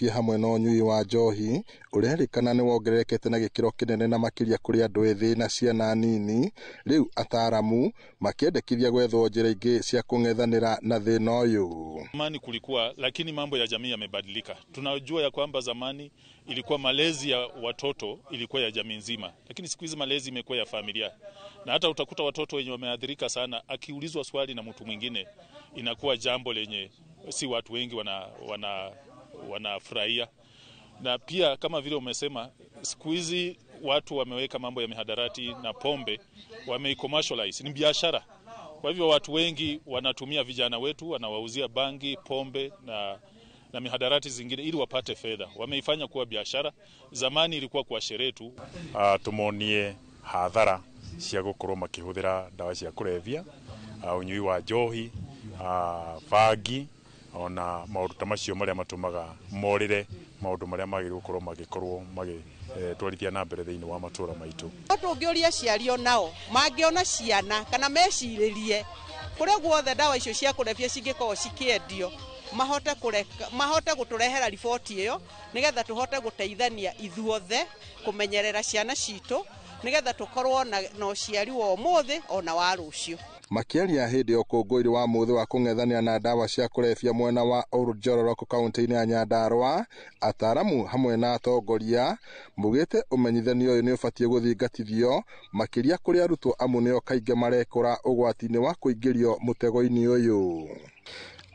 hamwe na ũnyui wa njohi ũrerĩkana nĩ wongererekete na gĩkĩro kĩnene na makĩria kũrĩ andũ ethĩ na ciana nini. Rĩu ataaramu makĩendekithia gwethwo njĩra ingĩ cia kũng'ethanĩra na thĩna ũyũ. Zamani kulikuwa, lakini mambo ya jamii yamebadilika. Tunajua ya kwamba zamani ilikuwa malezi ya watoto ilikuwa ya jamii nzima, lakini siku hizi malezi imekuwa ya familia. Na hata utakuta watoto wenye wameathirika sana, akiulizwa swali na mtu mwingine inakuwa jambo lenye si watu wengi wanafurahia. Na pia kama vile umesema, siku hizi watu wameweka mambo ya mihadarati na pombe, wamei-commercialize, ni biashara. Kwa hivyo watu wengi wanatumia vijana wetu, wanawauzia bangi, pombe na mihadarati zingine ili wapate fedha. Wameifanya kuwa biashara. Zamani ilikuwa kwa sherehe tu. Tumonie hadhara cia gukorwo makihũthĩra ndawa cia kũrebia, ũnyui wa njohi, bangi, ona maũndũ ta macio marĩa matũmaga morĩre maũndũ marĩa magĩrĩirwo gũkorwo magĩtwarithia na mbere thĩinĩ wa matũũra maitũ. Andũ ũngĩũria aciari nao mangĩona ciana kana mecirĩrie kũrĩa guothe ndawa icio cia kũrebia cingĩkorwo cikĩendio, mahote gũtũrehera riboti ĩyo nĩgetha tũhote gũteithania ithuothe kũmenyerera ciana citũ nĩgetha tũkorwo na ũciari wa ũmũthĩ ona wa rũciũ. Makĩaria hĩndĩ ya ũkũngũĩri wa mũthĩ wa kũng'ethanĩra na ndawa cia kũrebia mwena wa Old Njororok kaunti-inĩ ya Nyandarua, ataaramu hamwe na atongoria mugĩte ũmenyithanio ũyũ nĩ ũbatiĩ gũthingatithio makĩria kũrĩ arutwo amwe nĩo kaingĩ marekora ũgwati-inĩ wa kũingĩrio mũtego-inĩ ũyũ.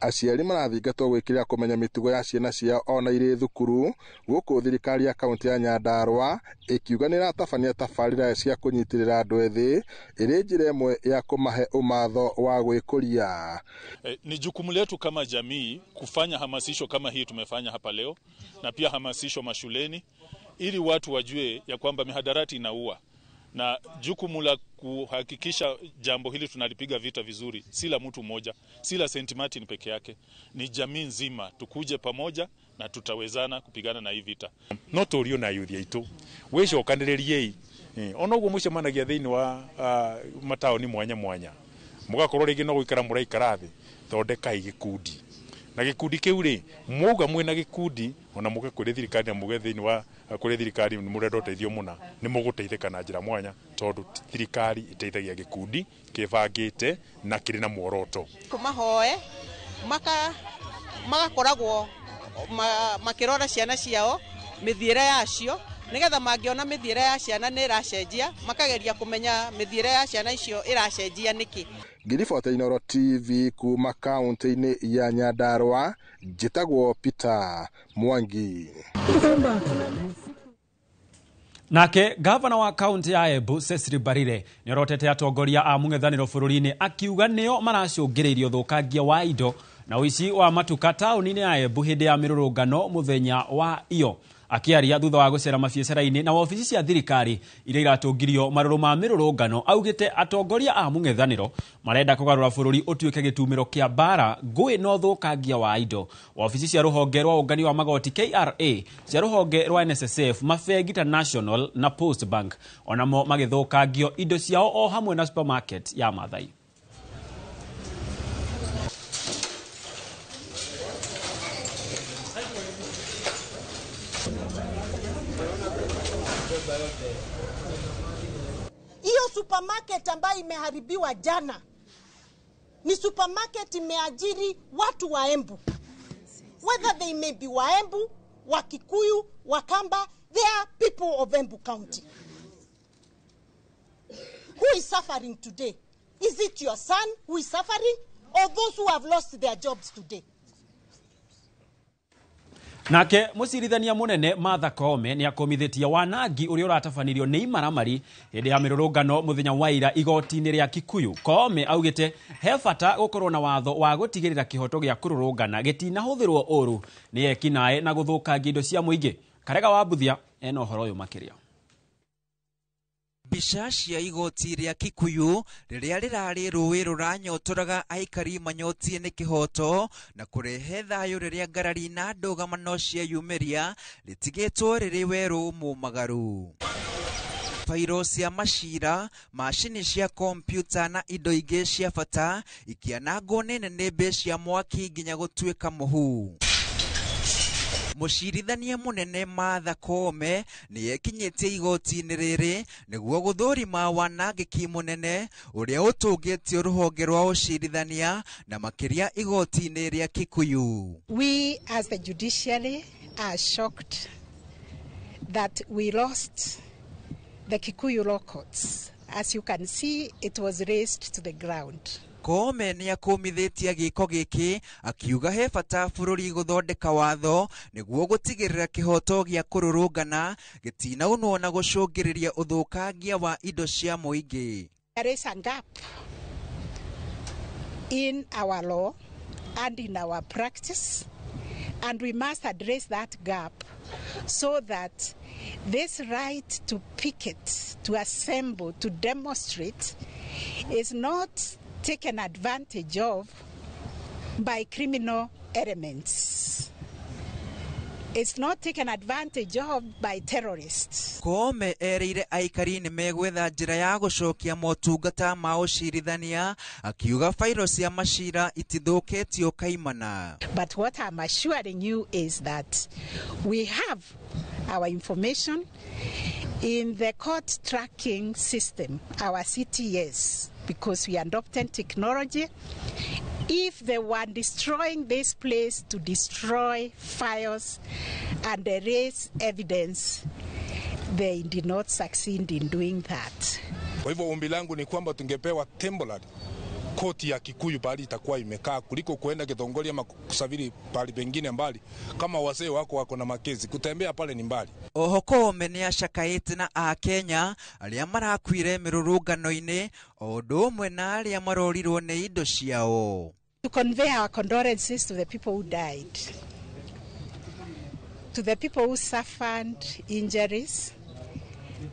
Aciari marathingatwo gwĩkĩrĩra kũmenya mĩtugo ya ciana ciao ona irĩ thukuru, gũkũ thirikari ya kaunti ya Nyandarua ĩkiuga nĩ ĩratabania tabarĩra cia kũnyitĩrĩra andũ ethĩ ĩrĩ njĩra ĩmwe ya kũmahe ũmatho wa gwĩkũria. Ni jukumu letu kama jamii kufanya hamasisho kama hii tumefanya hapa leo, na pia hamasisho mashuleni ili watu wajue ya kwamba mihadarati inaua. Na jukumu la kuhakikisha jambo hili tunalipiga vita vizuri, si la mtu mmoja, si la St. Martin peke yake, ni jamii nzima. Tukuje pamoja na tutawezana kupigana na hii vita. No tũrio na yuthi aitũ wĩcokanĩrĩriei ona ũguo mũcemanagia thĩinĩ wa mataũni mwanya mwanya, mũgakorwo rĩngĩ no gũikara mũraikara thĩ, thondekai gĩkundi. Na gĩkundi kĩu rĩ, muuga mwĩna gĩkundi ona mũge kũrĩ thirikari na mũge thĩinĩ wa kũrĩ thirikari nĩ mũrenda ũteithio mũna, nĩ mũgũteithĩka na njĩra mwanya tondũ thirikari ĩteithagia gĩkundi kĩbangĩte na kĩrĩ na muoroto. Kũmahoe magakoragwo makĩrora ciana ciao mĩthiĩre yacio nĩgetha mangĩona mĩthiĩre ya ciana nĩ ĩracenjia makageria kũmenya mĩthiĩre ya ciana icio ĩracenjia nĩkĩ. Ngiribota Inooro TV kuma kaunti-inĩ ya Nyandarua, njĩtagwo Peter Mwangi. Nake gavana wa kaunti ya Embu Cecily Mbarire nĩ orotete atongoria a mũng'ethanĩro bũrũri-inĩ akiuga nĩo maracũngĩrĩirie ũthũkangia wa indo na ũici wa matuka taũni-inĩ ya Embu hĩndĩ ya mĩrũrũngano mũthenya wa iyo. Akiaria thutha wa gũcera mabiacara-inĩ na ofici cia thirikari iria iratũngirio marũrũ ma mĩrũrũngano, augĩte atongoria a mũng'ethanĩro marenda kũgarũra bũrũri ũtuĩke gĩtumĩro kĩa mbara, ngũĩ na ũthũkangia wa indo. Ofici cia rũhonge rwa ũngani wa magoti KRA, cia rũhonge rwa NSSF, Mabengi International na Post Bank onamo magĩthũkangio indo ciao o hamwe na supermarket ya Maathai. Hiyo supermarket ambayo imeharibiwa jana ni supermarket imeajiri watu wa Embu. Whether they may be wa Embu, wa Kikuyu, wa Kamba, they are people of Embu County. Who is suffering today? Is it your son who is suffering or those who have lost their jobs today? Nake mũcirithania mũnene Martha Koome nĩ akomithitie wanangi ũrĩa ũratabanirio nĩ imaramari hĩndĩ ya mĩrũrũngano mũthenya wa ira igoti-inĩ rĩa Kikuyu. Koome augĩte he bata gũkorwo na watho wa gũtigĩrĩra kĩhoto gĩa kũrũrũngana gĩtinahũthĩrwo ũru nĩ ekinaĩ na gũthũkangia indo cia mũingĩ. Karega wa Mbuthia ena ũhoro ũyũ makĩria. Mbica cia igoti rĩa Kikuyu rĩrĩa rĩrarĩ rũĩ rũranyotoraga aikari manyotie nĩ kĩhoto na kũrehe thayũ rĩrĩa ngarari na ndũgamano cia yumĩria rĩtigĩtwo rĩrĩ werũ mũmagaru. Fairo cia macira, macini cia kompyuta na indo ingĩ cia bata ikianangwo nĩ nĩnĩmbĩ cia mwaki nginya gũtuĩka mũhu. Mucirithania munene Martha Koome ni ekinyitie igoti-inĩ rĩrĩ nĩguo gũthũrima wanangĩki munene ũrĩa ũtũngĩtio rũhonge rwa ũcirithania na makĩria igoti-inĩ rĩa Kikuyu. We as the judiciary are shocked that we lost the Kikuyu law courts. As you can see, it was razed to the ground. Koome ni akumithĩtie gĩko gĩkĩ akiuga he bata bũrũri gũthondeka watho nĩguo gũtigĩrĩra kĩhoto gĩa kũrũrũngana gĩtinaunwo na gũcũngĩrĩria ũthũkangia wa indo cia mũingĩ. There is a gap in our law and in our practice, and we must address that gap so that this right to picket, to assemble, to demonstrate is not taken advantage of by criminal elements. It's not taken advantage of by terrorists. Koome ereire aikari nĩ megwetha njĩra ya gũcokia motungata ma ũcirithania akiuga fairo cia macira itithũkĩtio kaimana. But what I'm assuring you is that we have our information in the court tracking system, our CTS, because we adopted technology. If they were destroying this place to destroy files and erase evidence, they did not succeed in doing that. Kwa hivyo ombi langu ni kwamba tungepewa temporary koti ya Kikuyu bali itakuwa imekaa kuliko kuenda Githongori ama kusafiri pale pengine mbali kama wazee wako na makezi kutembea pale ni mbali. Oho Koome ni acakaĩte na Akenya arĩa marakuire mĩrũrũngano-inĩ o ũndũ ũmwe na arĩa marorirwo nĩ indo ciao. To convey our condolences to the people who died, to the people who suffered injuries,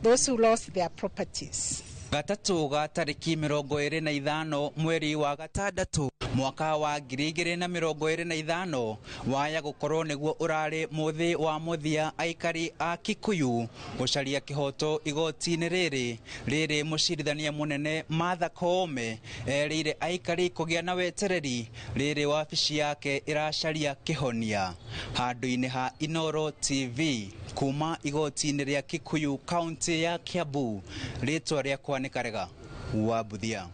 those who lost their properties. Gatatu ga tariki 25 mweri wa gatandatũ mwaka wa 2025 waya gũkorwo nĩguo ũrarĩ mũthĩ wa mũthia aikari a Kikuyu gũcaria kĩhoto igoti-inĩ rĩrĩ mũcirithania munene Martha Koome erĩire aikari kũgĩa na wetereri rĩrĩ wabici yake ĩracaria kĩhonia. Handũ-inĩ ha Inooro TV kuma igoti-inĩ rĩa Kikuyu kaunti ya Kiambu, rĩtwa rĩakwa nĩ Karega wa Buthia.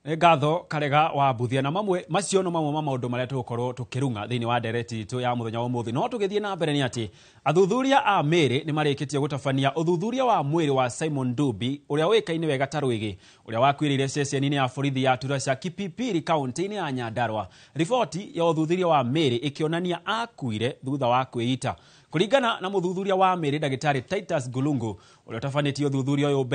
Ngatho Karega wa Buthia na mamwe macio no mamwe ma maundu maria tugukorwo tukirunga thiini wa ndereti itu ya muthenya wa muthi. No tugithie na mbere ni ati athuthuria a Mĩrĩ ni marikitie gutabania uthuthuria wa mwiri wa Simon Dubi uria wikaine wega ta Rwĩgĩ uria wakwirire ceceni-inĩ ya borithi ya Tura cia Kipipiri kaunti-inĩ ya Nyandarua. Riboti ya uthuthuria wa Mĩrĩ ikionania akuire thutha wa kwĩita. Kuringana na muthuthuria wa Mĩrĩ Dagĩtarĩ Titus Gulungu uria tafanĩtie uthuthuria uyu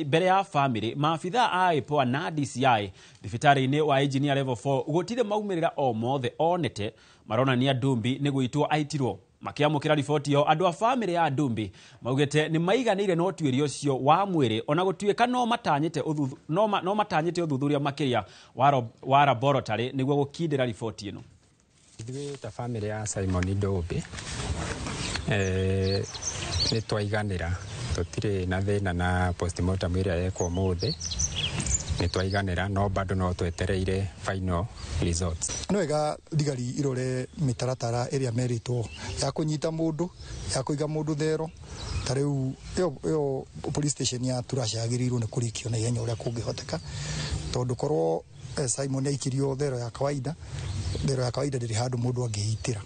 mbere ya family maabitha a IPOA na DCI thibitari-inĩ wa engineer level 4 gũtirĩ maumĩrĩra o mothe onete maronania Dumbi nĩ gwĩtwo aitirwo. Makiamũkĩra riboti yo andũ a family ya Dumbi maugĩte nĩ maiganĩire no tuĩria ũcio wa mwĩrĩ ona gũtuĩka no matanyĩte uthuthuria makĩria wa laboratory nĩguo gũkindĩra riboti ĩno. Ithuĩ ta family ya Simon Dumbi nĩ twaiganĩra tũtirĩ na thĩna na postmortem ĩrĩa yekwo mũthĩ nĩ twaiganĩra no bado no twetereire final results. Nĩ wega thigari irore mĩtaratara ĩrĩa merĩtwo ya kũnyita mũndũ ya kũiga mũndũ thero ta rĩu ĩyo police station ya Tura yagĩrĩirwo nĩ kũrĩkio na ihenya ũrĩa kũngĩhoteka tondũ korwo Simon aikirio thero ya kawaida ndĩrĩ handũ mũndũ angĩitĩra.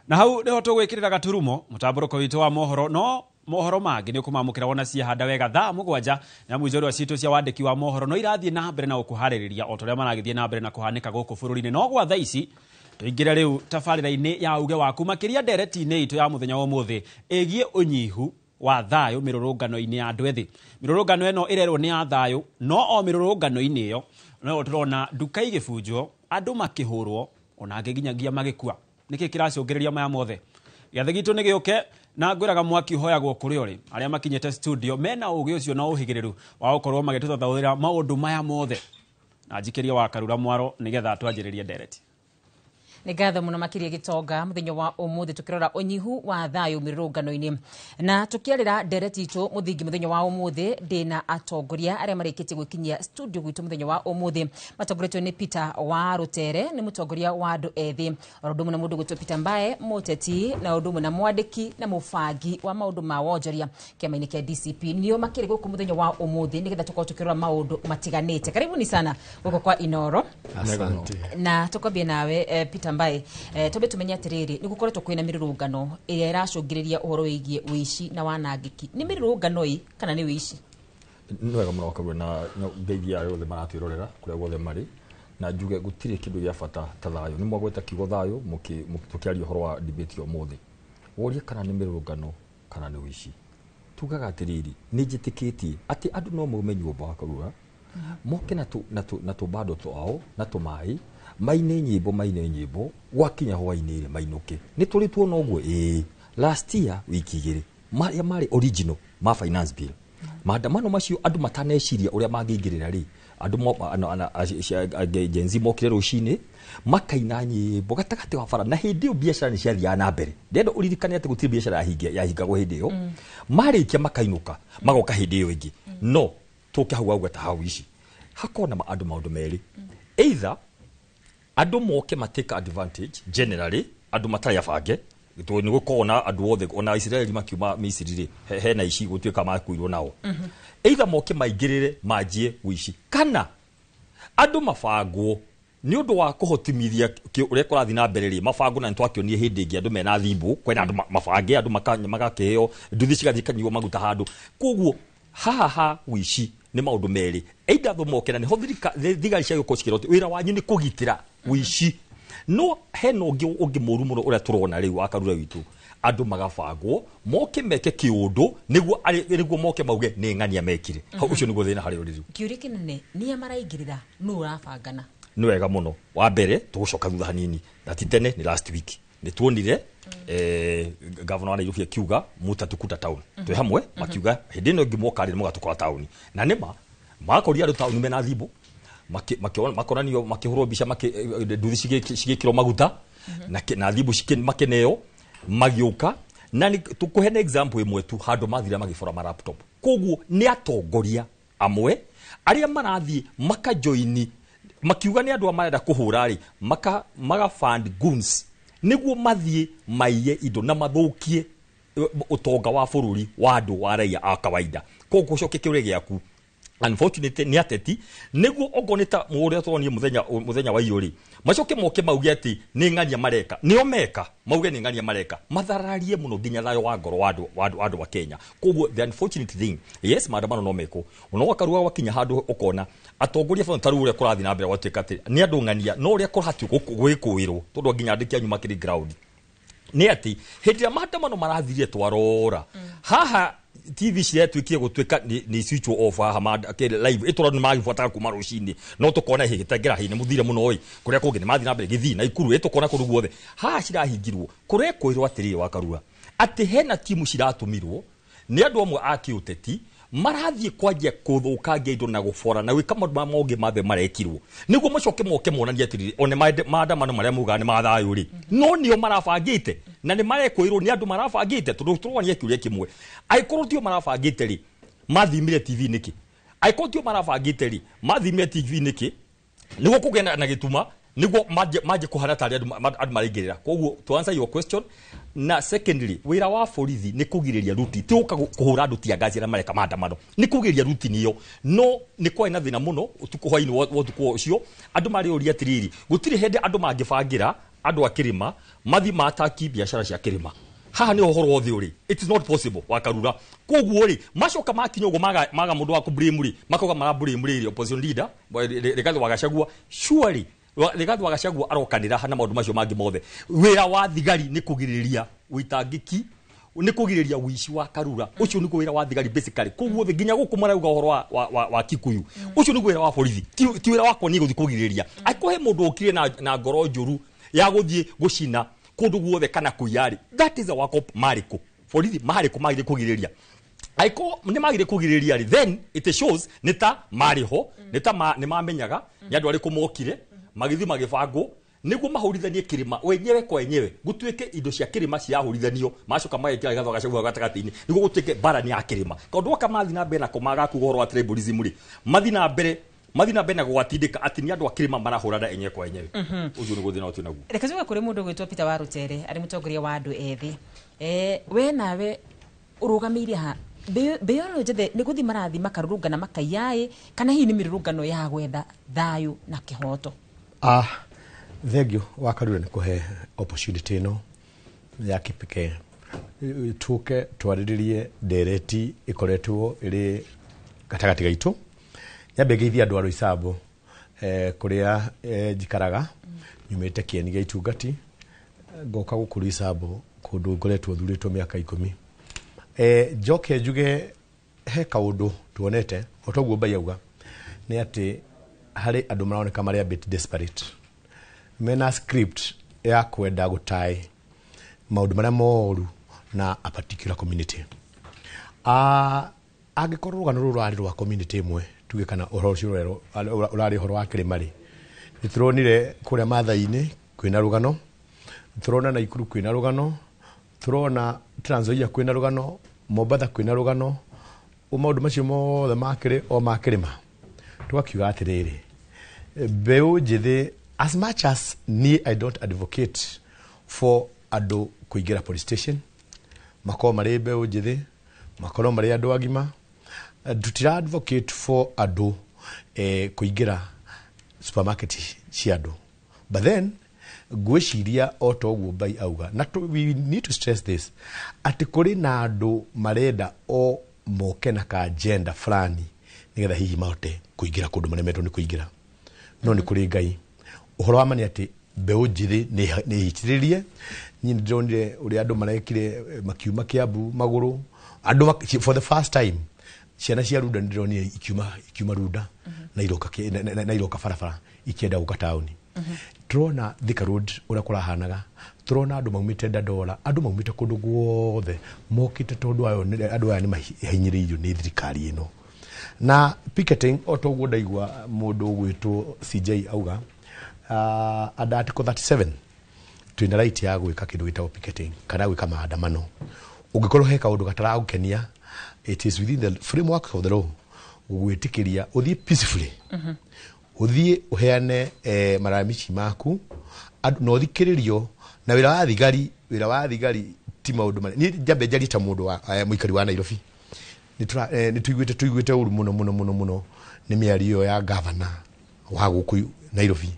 Na hau nĩho tũgwĩkĩrĩra gaturumo mũtambũrũko witũ wa mohoro no mohoro mangĩ nĩ ũkũmamũkĩra wona ciahanda wega thaa 7 na mũico citũ cia wandĩki wa mohoro no irathiĩ na mbere na gũkũharĩrĩria o torĩa maragĩthiĩ na mbere na kũhanĩka gũkũ bũrũri-inĩ. No gwa thaa ici tũingĩre rĩu tabarĩra-inĩ ya uge waku makĩria ndereti-inĩ itũ ya mũthenya wa ũmũthĩ ĩgiĩ ũnyihu wa thayũ mĩrũrũngano-inĩ ya andũ ethĩ. Mĩrũrũngano ĩno ĩrerwo nĩ ya thayũ no o mĩrũrũngano-inĩ ĩyo no tũrona nduka igĩbunjwo andũ makĩhũrwo ona angĩ nginyagia magĩkua. Nĩkĩ kĩracũngĩrĩria maya mothe? Gĩathĩ gitũ nĩ gĩũke na ngwĩraga mwaki hoyagwo kũrĩ ũrĩ arĩa makinyĩte studio mena ũgĩ ũcio na ũhĩgĩrĩru wa gũkorwo magĩtũthathaũrĩra maũndũ maya mothe na njikĩria wa Karura Mwaro nĩgetha twanjĩrĩrie ndereti. Nĩ ngatho mũno makĩria Gitonga mũthenya wa ũmũthĩ tukirora ũnyihu wa thayũ mĩrũrũngano-inĩ na tukiarĩra ndereti itũ mũthingi mũthenya wa ũmũthĩ ndĩna atongoria arĩa marĩkĩtie gwĩkinyia studio gwitũ mũthenya wa ũmũthĩ matongoretio nĩ Peter wa Rutere nĩ mũtongoria wa andũ ethĩ ũndũ mũna mũndũ gwĩtwo Peter Mbae mũteti na ũndũ mũna mwandĩki na mũbangi wa maũndũ ma wonjoria kĩama-inĩ kĩa DCP nĩo makĩrĩ gũkũ mũthenya wa ũmũthĩ nĩgetha tukorwo tukirora maũndũ matiganĩte. Karibuni sana gũkũ kwa Inoro. Asante. Na tukambia nawe Peter Mbae tobe tumenya atiriri ni gukoretwo kwina mirurungano iria iracungiriria uhoro wigie wici na wanangiki ni mirurungano ii kana ni wici no wega muno wakagwe na ngeithia yothe maratwirorera kuria guothe mari na njuge gutire kindu gia bata ta thayo ni mwagweta kigo thayo tukiaria uhoro wa debate umuthi woria kana ni mirurungano kana ni wici tugaga atiriri ni njitikitie ati andu no mumenyo bakagura moke na tu bado twao na tumai maine nyimbo gwakinya hwaini ire mainuke ni turi tuona uguo last year wiki igiri mari original ma finance bill maandamano macio andu mataneciria uria mangingirira ri andu Gen Z mokire rucini makaina nyimbo gatagati wa bara na hindi biashara ni ciathia na mbere ndendo uririkane ati gutiri biashara yahingagwo hindi yo marikia makainuka magoka hindi yo ingi no tuke hau auga ta hau ici hakona andu maundu meri either andu moke mateka advantage generally andu matari afange to ni gukona andu othe ona Israeli makiuma Misiri he na ici gutuika makuirwo nao either moke maingirire manjie wici kana andu mafangwo ni undu wa kuhotimithia uria kurathi na mbere ri mafango na ntwakionie hindi ingi andu mena thimbu kwena andu mafange andu magakeo nduthi cigathikanywo maguta handu koguo haha wici ni maundu meri either moke na ni hothirika thigari cia gukosikiroti wira wanyu ni kugitira wici no heno ungi muru muno uria turona riu akarura witu andu magafangwo moke meke kiundu niguo moke mauge ni ng'ania mekire ucio niguo thina hari uriru kiuri kinene ni amaraingirira nu urafangana ni wega muno wa mbere tugucoka thutha hanini tene ni last week ni tuonire governor wa Nairobi akiuga mutatukuta town twe hamwe makiuga hindi no ngimoka ri mugatukora town na nima makoria andu town mena thibu makonanio makihurwo bica nduthi cigikirwo maguta na thibu makeneo magiuka na tukuhe na example imwe tu handu mathira magifora ma laptop koguo ni atongoria amwe aria marathi makajoini makiuga ni andu amarenda kuhura ri maga fund goons niguo mathie maiye indo na mathukie utonga wa bururi wa andu wa raia a kawaida koguo coke kiure giaku unfortunately ni ateti niguo ogoneta muria turonie muthenya wa iyuri macoke moke mauge ati ni ng'ania mareka ni omeka mauge ni ng'ania mareka mathararie muno nginya thayo wa ngoro wa andu wa Kenya koguo the unfortunate thing yes maandamano no meko uno wakaruga wakinya handu ukona atongoria bwana taru uria kurathi na mbere gwatuika ati ni andu ng'ania no uria kurahati gwikuirwo tondu nginya andiki anyu makiri ground ni ati hindi ya maandamano marathirie twarora haha TV ciretwikie gutuika ni switch off ha live itora ni magifuata kuma rucini no tukona higitengera hine muthire muno oi kuria kungi ni mathi na mbere githi na ikuru itukona kuru guothe ha cirahingirwo kuria kwirwo atiri wakarua ati hena timu ciratumirwo ni andu amwe akiuteti marathie kwajia kuthukangia indo na gufora na wika maundu monge mathe marekirwo niguo macoke moke monania atiri one maandamano maria muga ni mathayo ri no nio marabangite na ni marekwirwo ni andu marabangite tondu turwania kiuria kimwe aikorotio marabangite ri mathimire TV niki aikorotio marabangite ri mathimire TV niki niguo kugena na gituma niguo maje kuhana tari andu maringirira koguo to answer your question na secondly wira wa borithi ni kugiriria ruti ti uka kuhura andu tia ngazi na mareka maandamano ni kugiriria ruti niyo no ni kwa ina thina muno utuku hwaini wotuku ucio andu mari uria tiriri gutiri hende andu mangifangira andu akirima mathi mataki biashara cia kirima haha ni uhoro wothe uri it is not possible wakarura koguo ri macoka makinyogo maga mundu wa kublame ri makoga mara blame ri opposition leader Rigathi wa Gachagua surely Rigathi wa Gachagua arokanira hana maundu macio mangi mothe wira wa thigari ni kugiriria uitangiki ni kugiriria wici wa karura ucio ni wira wa thigari basically koguo the ginya gukumara uga uhoro wa Kikuyu ucio ni wira wa borithi ti wira wako ni guthi kugiriria akohe mundu okire na ngoro njuru ya guthie gucina kundu guothe kana kuyari that is a work of mariko borithi mariko magire kugiriria aiko ni magire kugiriria then it shows nita mariho nita ni mamenyaga nyandu ari kumokire magithi magifango niguo mahurithanie kirima wenyewe kwa wenyewe gutuike indo cia kirima cia hurithanio macoka magekira gathoga cia gatagati-ini niguo gutuike barani ya kirima kaundu ka mathi na mbere na kumaga kugorwo wa tribalism ri mathi na mbere na gwatindika ati ni andu akirima marahurana enyewe kwa enyewe ucio niguo thina ucio naguo reka tuge kuri mundu gwitwo Peter Warutere ari mutongoria wa andu ethi we nawe urugamire ha beyono jethe ni guthi marathi makarurungana makaiyae kana hii ni mirurungano ya gwetha thayu na kihoto thegio wakarure ni kuhe opportunity no ya kipeke tuke twariririe dereti ikoretwo iri gatagati gaitu nyabegeithia andu aro isabo kuria jikaraga nyumite kieni gaitungati ngoka gukuru isabo kundu ngoretwo thuritwo miaka 10 joke juge he kaundu tuonete otoguo bayauga ni ati hari andu maraoneka mari a bit desperate mena script ya kwenda gutai maundu maria moru na a particular community agikorwo rugano ruru ari rwa community imwe tuge kana uhoro ucio urari uhoro wa kirimari nituronire kuria mathaini kwina rugano turona na Ikuru kwina rugano turona Trans Nzoia kwina rugano Mombasa kwina rugano maundu macio mothe makiri o makirima twakiuga atiriri beu njithi as much as I don't advocate for andu kuingira police station makoro mari beu njithi makoro mari andu agima tutira advocate for andu kuingira supermarket cia andu but then gwiciria otoguo bai auga na we need to stress this ati kuri na andu marenda o moke na ka agenda fulani nigetha hihi mahote kuingira kundu maremetwo ni kuingira no ni kuri Ngai uhoro wa mani ati beu njithi ni hitiririe ni ndonire uri andu marekire makiuma Kiambu maguru andu for the first time ciana cia Runda ndironi ikiuma Runda na iroka barabara ikienda guka tauni turona Thika Road ura kurahanaga turona andu maumite Dandora andu maumite kundu guothe mokite tondu andu aya ni mahinyiririo ni thirikari ino na picketing otoguo ndaigua mundu gwitwo CJ auga ada article 37 twina right ya gwika kindu gitagwo picketing kana gwika maandamano ungikorwo he kaundu gatara gukenia it is within the framework of the law gwitikiria uthie peacefully uthie uheane maramici maku no thikiririo na wira wa thigari ti maundu mari ni jambe njari ta mundu wa muikari wa Nairobi ni tuiguite uru muno ni miario ya governor wa guku Nairobi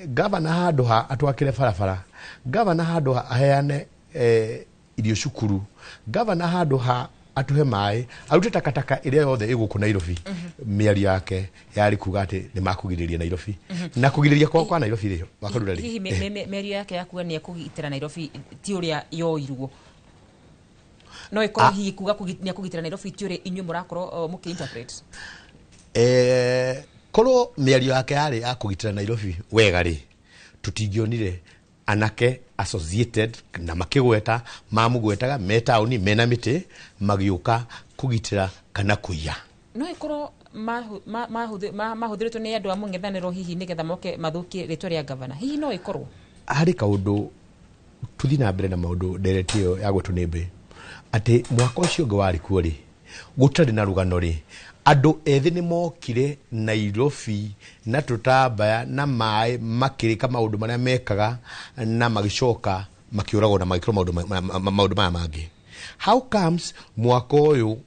governor handu ha atwakire barabara governor handu ha aheane irio cukuru governor handu ha atuhe mai arute takataka iria yothe iguku Nairobi miario yake yari kuga ati ni makugiriria Nairobi na kugiriria kwa Nairobi rio wakarura ri hihi miario yake yakuga ni kugitira Nairobi ti uria yoirwo no ikoro hihi kuga ni kugitira Nairobi ti uria inyu murakorwo muki-interpret korwo miario yake yari akugitira Nairobi wega ri tutingionire anake associated na makigweta mamugwetaga metauni mena miti magiuka kugitira kana kuya no ikoro mahuthiritwo ni andu a mung'ethaniro hihi nigetha moke mathukie ritwa ria governor hihi no ikorwo hari kaundu tuthi na mbere na maundu directio ya gwetunimbe ati mwaka ucio ngo wari kuo ri gutari na rugano ri andu ethi ni mokire Nairobi na tutambaya na mai makirika maundu maria mekaga na magicoka makiuragwo na magikro maundu maya mangi how comes mwaka uyu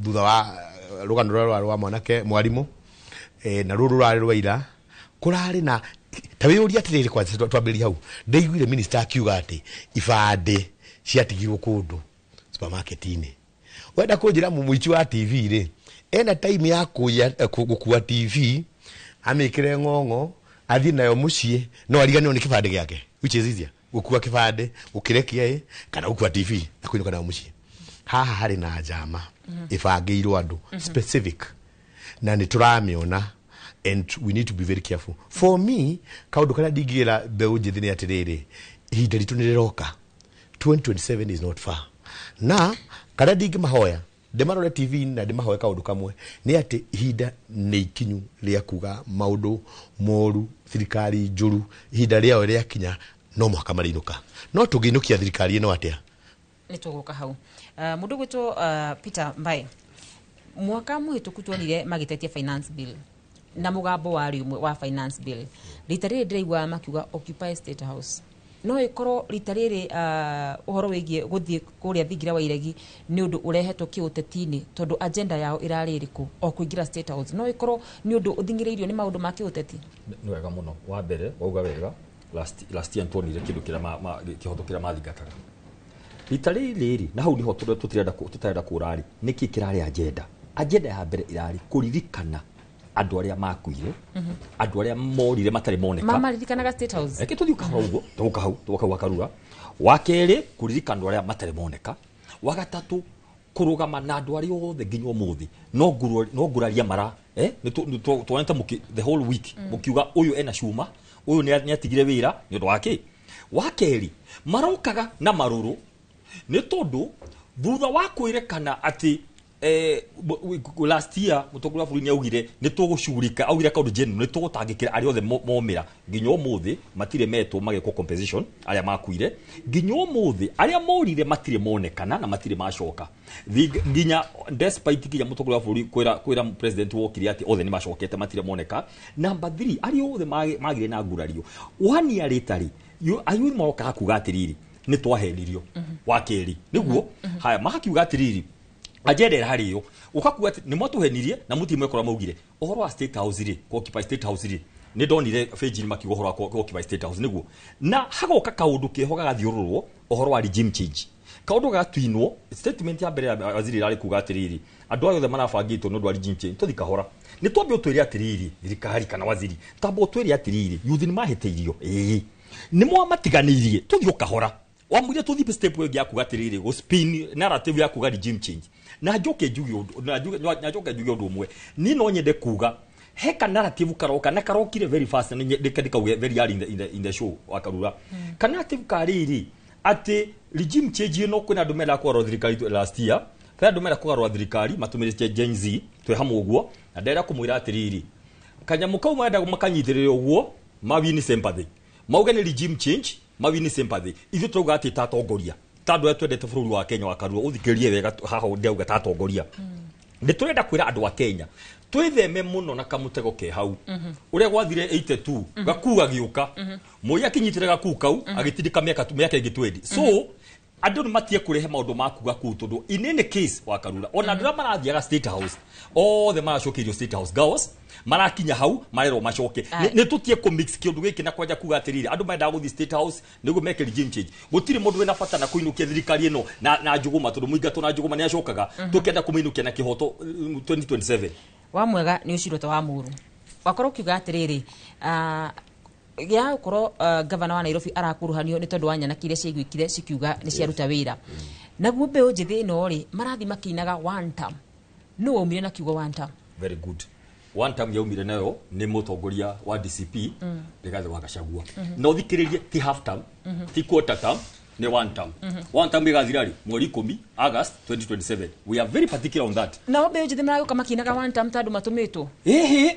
thutha wa rugano rwa mwanake mwarimu na ruru rari rwaira kurari na tawiuria atiriri kwa twambiria hau ndaiguire minister akiuga ati ibande ciatigirwo kundu supermarket-ini wenda kunjira mumuichi wa TV ri ena time ya gukua TV amikire ng'ong'o athi nayo mucie no ariganio ni kibande giake which is easier gukua kibande ukirekia kana gukua TV na kuinuka nayo mucie haha hari na jama ibangeirwo andu specific na ni turamiona and we need to be very careful for me kaundu kana digira beu njithi ni atiriri ihinda ritu ni riroka 2027 is not far na kada digi mahoya ndemarore TV na ndemahoe kaundu kamwe ni ati ihinda ni ikinyu ria kuga maundu moru thirikari njuru ihinda riao ria kinya no mwaka marinuka no tuginukia thirikari ino atia ni tuguka hau mundu gwito Peter Mbae mwaka muhituku tuonire magitetia finance bill na mugambo wari umwe wa finance bill ritarire ndiraigwa makiuga Occupy State House no ikoro ritarire uhoro wigie guthie kuria thingira wa iregi ni undu urehetwo kiutetini tondu agenda yao irari iriku o kuingira State House no ikoro ni undu uthingireirio ni maundu ma kiuteti ni wega muno wa mbere wauga wega last year tuonire kindu kira kihoto kira mathingataga ritarire na hau niho tutirenda kurari niki kirari agenda ya mbere irari kuririkana andu aria makuire andu aria morire matari moneka mama ririkanaga State House eke tuthiuka hau tuka wakarura wakere kuririkana andu aria matari moneka wagatatu kurugama na andu aria othe nginya umuthi no nguraria mara ni tuonete muki the whole week mukiuga uyu ena cuma uyu ni atigire wira ni undu wake wakeri marokaga na maruru ni tondu thutha wa kwirekana ati last year mutogura buri ni augire ni tugucurika augire kaundu jenu ni tugutangikira ari othe momira nginya umuthi matire meto mageko compensation aria makuire nginya umuthi aria morire matire monekana na matire macoka nginya despite kinya mutogura buri kwira president wokiri ati othe ni macokete matire moneka number 3 ari othe magire na ngurario one year ritari ayu moka kuga atiriri ni twahenirio wakeri niguo haya mahakiuga atiriri agenda hariyo ukakuwa ni mwatuhenirie na mutimwe kora maugire ohoro wa State House ri ko Occupy State House ri ni donire fejini makigo ohoro ko Occupy State House niguo na hagoka kaundu keho gagathiururwo ohoro wa regime change kaundu gatwinwo statement ya mbere ya waziri rari kuga atiriri andu ayo the marabangitwo no ndwa regime change tuthikahora ni twambe utwiri atiriri thirikari kana waziri tambo utwiri atiriri yuthi ni mahiteirio ni mwa matiganirie tuthikahora wamwire tuthipe step way ya kuga atiriri go spin narrative ya kuga regime change na njoke njugi undu umwe ni no nyende kuga heka narrative karoka na karokire very fast na ndika very early in the show wakarura kana narrative kariri ati regime change no kwina ndumela kwa thirikari last year kwa ndumela kwa thirikari matumire Gen Z twe hamwe uguo na ndera kumwira atiriri kanyamu kau mwenda makanyitirire uguo mawini sympathy mauga ni regime change mawini sympathy ithu tuga ati tatongoria tandu etwendete bururi wa Kenya wakarua uthikirie wega haha ndeuga tatongoria nditurenda kwira andu wa Kenya twitheme muno na kamutego ke hau uria gwathire 82 gakuga giuka moya kinyitire gaku kau agitindika miaka ingi 20 so andu ni matie kurehe maundu makuga ku tondu in any case wakarura ona ndira marathiaga State House the maracokirio State House girls marakinya hau marero macoke ni tutie ko mix kiondu giki na kwaja kuga atiriri andu maenda guthi State House nigo meke regime change gutire mundu wena bata na kuinukia thirikari ino na njuguma tondu muingato na njuguma ni acokaga tukenda kuminukia na kihoto 2027 wa mwega ni ucirota wa muru wakoro kiuga atiriri ya ukoro governor wa Nairobi arakuruhanio ni tondu wanya na kire ciigwikire cikiuga ni ciaruta wira naguo mbe ujithi no ri marathi makinaga one term no umire na kiugo one term very good one term yaumire nayo ni mutongoria wa DCP Rigathi wa Gachagua no thikiririe ti half term ti quarter term ni one term one term igathirari mweri 10 August 2027 we are very particular on that na mbe ujithi marago kama kinaga one term tandu matumitwo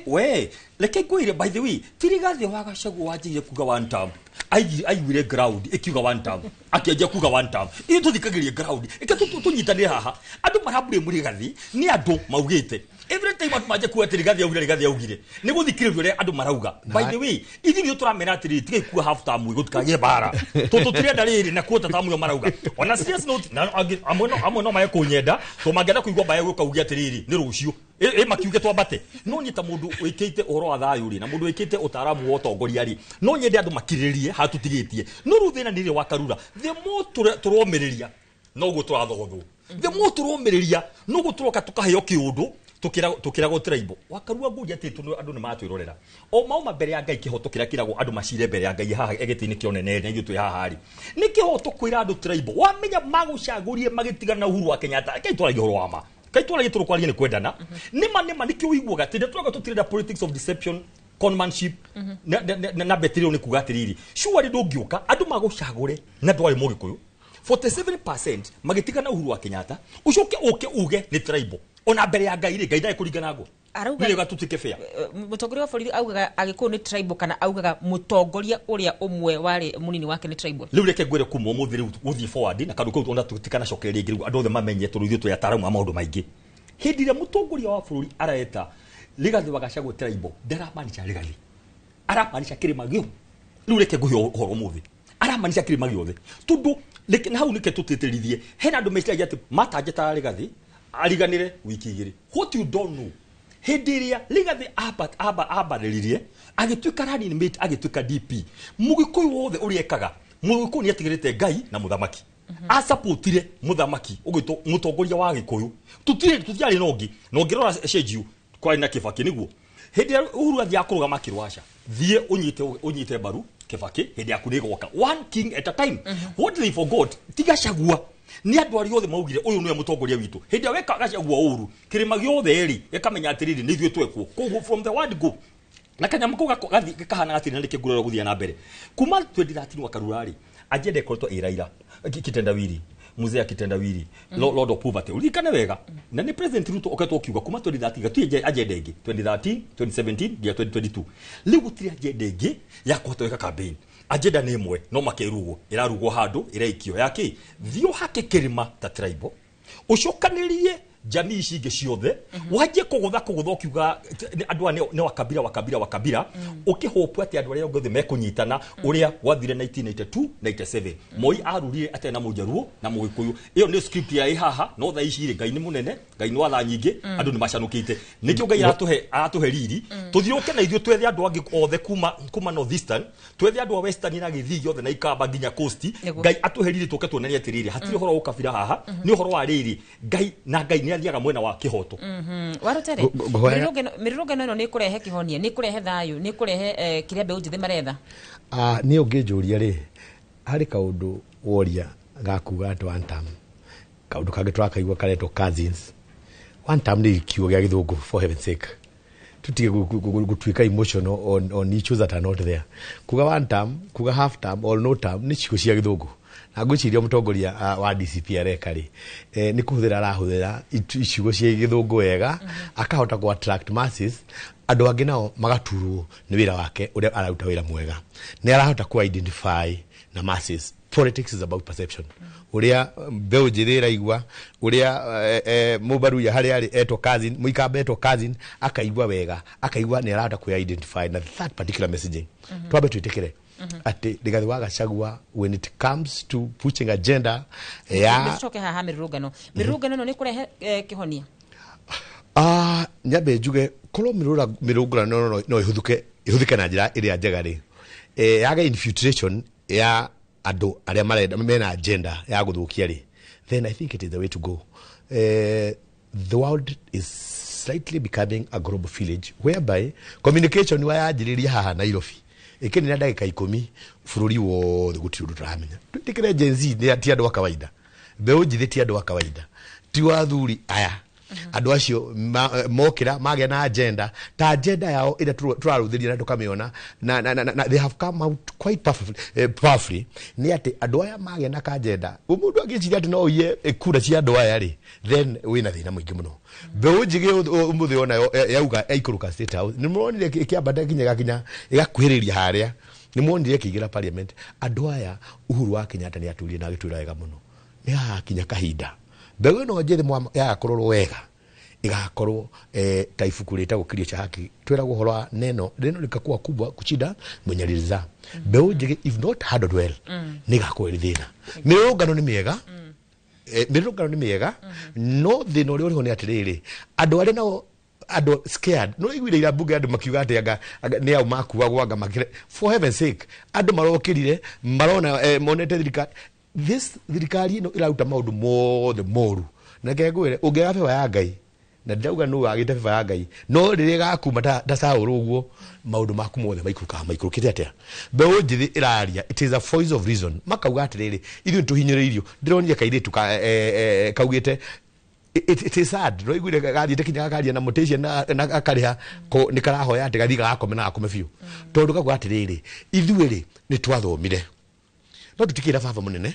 we leke kwire by the way ti Rigathi wa Gachagua wajire kuga one term aigwire ground ikiuga one term akiaje kuga one term iyo tuthikagirie ground ikitunyitanire haha andu marabure muri Rigathi ni andu maugite every time atumaje kuwa Rigathi augire ni guthikiririo ria andu marauga by the way ithi ni turamena atiri tige kuwa half term gutikaye bara tutirenda riri na kuota tamu yo marauga ona serious note na amwe no maye kunyenda to magenda kuigwa baye gukaugia atiriri ni rucio makiuge twambate no nyita mundu wikite uhoro wa thayu ri na mundu wikite utaramu wa utongoria ri no nyende andu makiririe hatutigitie no ruthina nire wakarura the more turomiriria no guturathogotho the more turomiriria no guturoka tukaheo kiundu tukira go tribe wakarua nguja titu andu ni matwirorera o mauma mbere ya Ngai kihoto kira kirago andu macire mbere ya Ngai haha egitini kionene na ithu twi haha hari ni kihoto kwira andu tribe wamenya magucagurie magitigana Uhuru wa Kenyatta Ngai twara gihoro wama Ngai twara gituru kwaria ni kwendana nima nikio wiguaga tinde twaga tutirida politics of deception conmanship na betiriro ni kuga atiriri sure ndungiuka andu magucagure na ndwari mugikuyu 47% magitigana Uhuru wa Kenyatta ucoke uge ni tribal ona mbere ya Ngai Ngai ndae kuringana ngo arauga gatutike fair mutongoria wa borithi augaga agikuo ni tribal kana augaga mutongoria uria umwe wari munini wake ni tribal riu reke gwire kuma muthiri uthii forward na kandu kau ona tutikana cokereria ngiru andu othe mamenye turu ithu tuyataramu ma maundu maingi hindi ria mutongoria wa bururi araeta Rigathi wa Gachagua tribal ndaramanisha Rigathi aramanisha kirima gio riu reke guhio horo muthi aramanisha kirima giothe tundu reke na hau nike tutitithie hena andu meciria ati matanjeta Rigathi ariganire wiki igiri what you don't know Hediria Rigathi abariririe agituika rani mate agituika DP mugikuyu wothe uriekaga mugikuyu ni atigirite Ngai na muthamaki asupportire muthamaki ugito mutongoria wa Gikuyu tutiari nongi rora Shejiu kwa ina Kibaki niguo Hediria Uhuru athia kurugama kirwasha thie unyite baru Kibaki hedi akurigoka one king at a time what they forgot Gachagua ni andu ari othe maugire uyu niwe mutongoria witu hindi weka Gachagua uru kirima giothe eri ikamenya atiriri ni thwe twekwo kogu from the word go na kanya mko gathi kahana atiri na likigurura guthia na mbere kuma 2013 wakarurari agenda ikoretwo iraira kitendawiri muzee kitendawiri lord of poverty ulikane wega na ni president Ruto oketwo kiuga kuma 2013 gatuye agenda ingi 2013 2017 dia 2022 ligu tiri agenda ingi ya kuhotoweka campaign agenda ni imwe no makerugo irarugo handu iraikio yake thio hake kirima ta tribal ucokanirie jamii cinge ciothe waje kugutha kiuga andu ne wakabira ukihopu ati andu aria ngothe mekunyitana uria wathire 1992 97 Moi arurire atena mujaruo na mugikuyu iyo ni script ya ihaha no tha ici ri Ngai ni munene Ngai ni watha nyingi andu ni macanukite nikio Ngai atuhe riri tuthiuke na ithuĩ twethe andu angi othe kuma northeastern twethe andu western na githigi othe na ikamba nginya coast Ngai atuhe riri tuke tuonania atiriri hatiri horo ukabira haha ni horo wa riri Ngai na Ngai ni athiaga mwena wa kihoto warutere mirurugano ino ni kurehe kihonia ni kurehe thayu ni kurehe kiria mbeũ njĩthĩ maretha ni ungijuria ri hari kaundu woria gakuga ati one time kaundu kangi twakaigua karetwo cousins one time ni kiugo gia githungu for heaven's sake tutige gutwika emotional on issues that are not there kuga one time kuga half time or no time ni ciugo cia githungu na ngwiciria mutongoria wa DCP arekari ni kuhuthira arahuthira iciugo cia githungu wega akahota ku attract masses andu angi nao magaturwo ni wira wake uria araruta wira mwega ni arahota ku identify na masses politics is about perception uria mbeũ njĩthĩ iraigua uria mubaru ya hari ari eto cousin muikamba eto cousin akaigua wega akaigua ni arahota ku identify na that particular messaging twabe twitikire ati Rigathi wa Gachagua when it comes to pushing agenda ya nicoke haha mirurugano no ni kurehe kihonia nyabe njuge kolo mirurugano no ihuthuke na njira iria njega ri yaga infiltration ya andu aria marenda mena agenda ya guthukia ri then I think it is the way to go the world is slightly becoming a global village whereby communication wa yajiriria haha Nairobi ikini na dakika 10 bururi wothe gutiri undu turamenya tikire Gen Z ni ati andu wa kawaida mbeũ njĩthĩ ti andu wa kawaida ti wathuri aya andu acio mokira magia na agenda ta agenda yao ira turaruthiria na tukamiona na they have come out quite powerfully ni ati andu aya magia na agenda umundu angiciria ati no uye kura cia andu aya ri then wina thina mwingi muno mbeũ njĩthĩ umuthi ona yauga aikuruka State House ni muronire kiambata kinya igakuhiriria haria ni muonire kigira parliament andu aya Uhuru wa Kenyatta ni aturie na agitwira wega muno ni hakinya kahinda mbeũ ino njĩthĩ ya korwo wega igakorwo taifuku leta gukirio cha haki twera guhora neno likakuwa kubwa kuchida mwenyaliza mbeũ njĩthĩ if not handled well ni gakweri thina mirurugano ni miega mirurugano ni miega no thina uri ho ni atiriri andu ari nao andu scared no igwire ira bunge andu makiuga ati ni au makuwa gwanga makire for heaven's sake andu marokirire marona monete thirikari ino irauta maundu mothe moru na ngegwire ungeabe wa Ngai na ndauga no agite baba ya Ngai no rire gakuma ta Saũlũ uguo maundu maku mothe maikũrũkĩte atia mbeũ njĩthĩ iraria it is a voice of reason makauga atiriri ithuĩ tuhinyĩrĩirio ndironire kairĩtu kaugĩte it is sad no igwire gathiĩte kinya gakaria na motivation na akariha ni karahoya ati gathi gakome na akome biũ tondu kauga atiriri ithuĩ ni twathomire no tutikira baba munene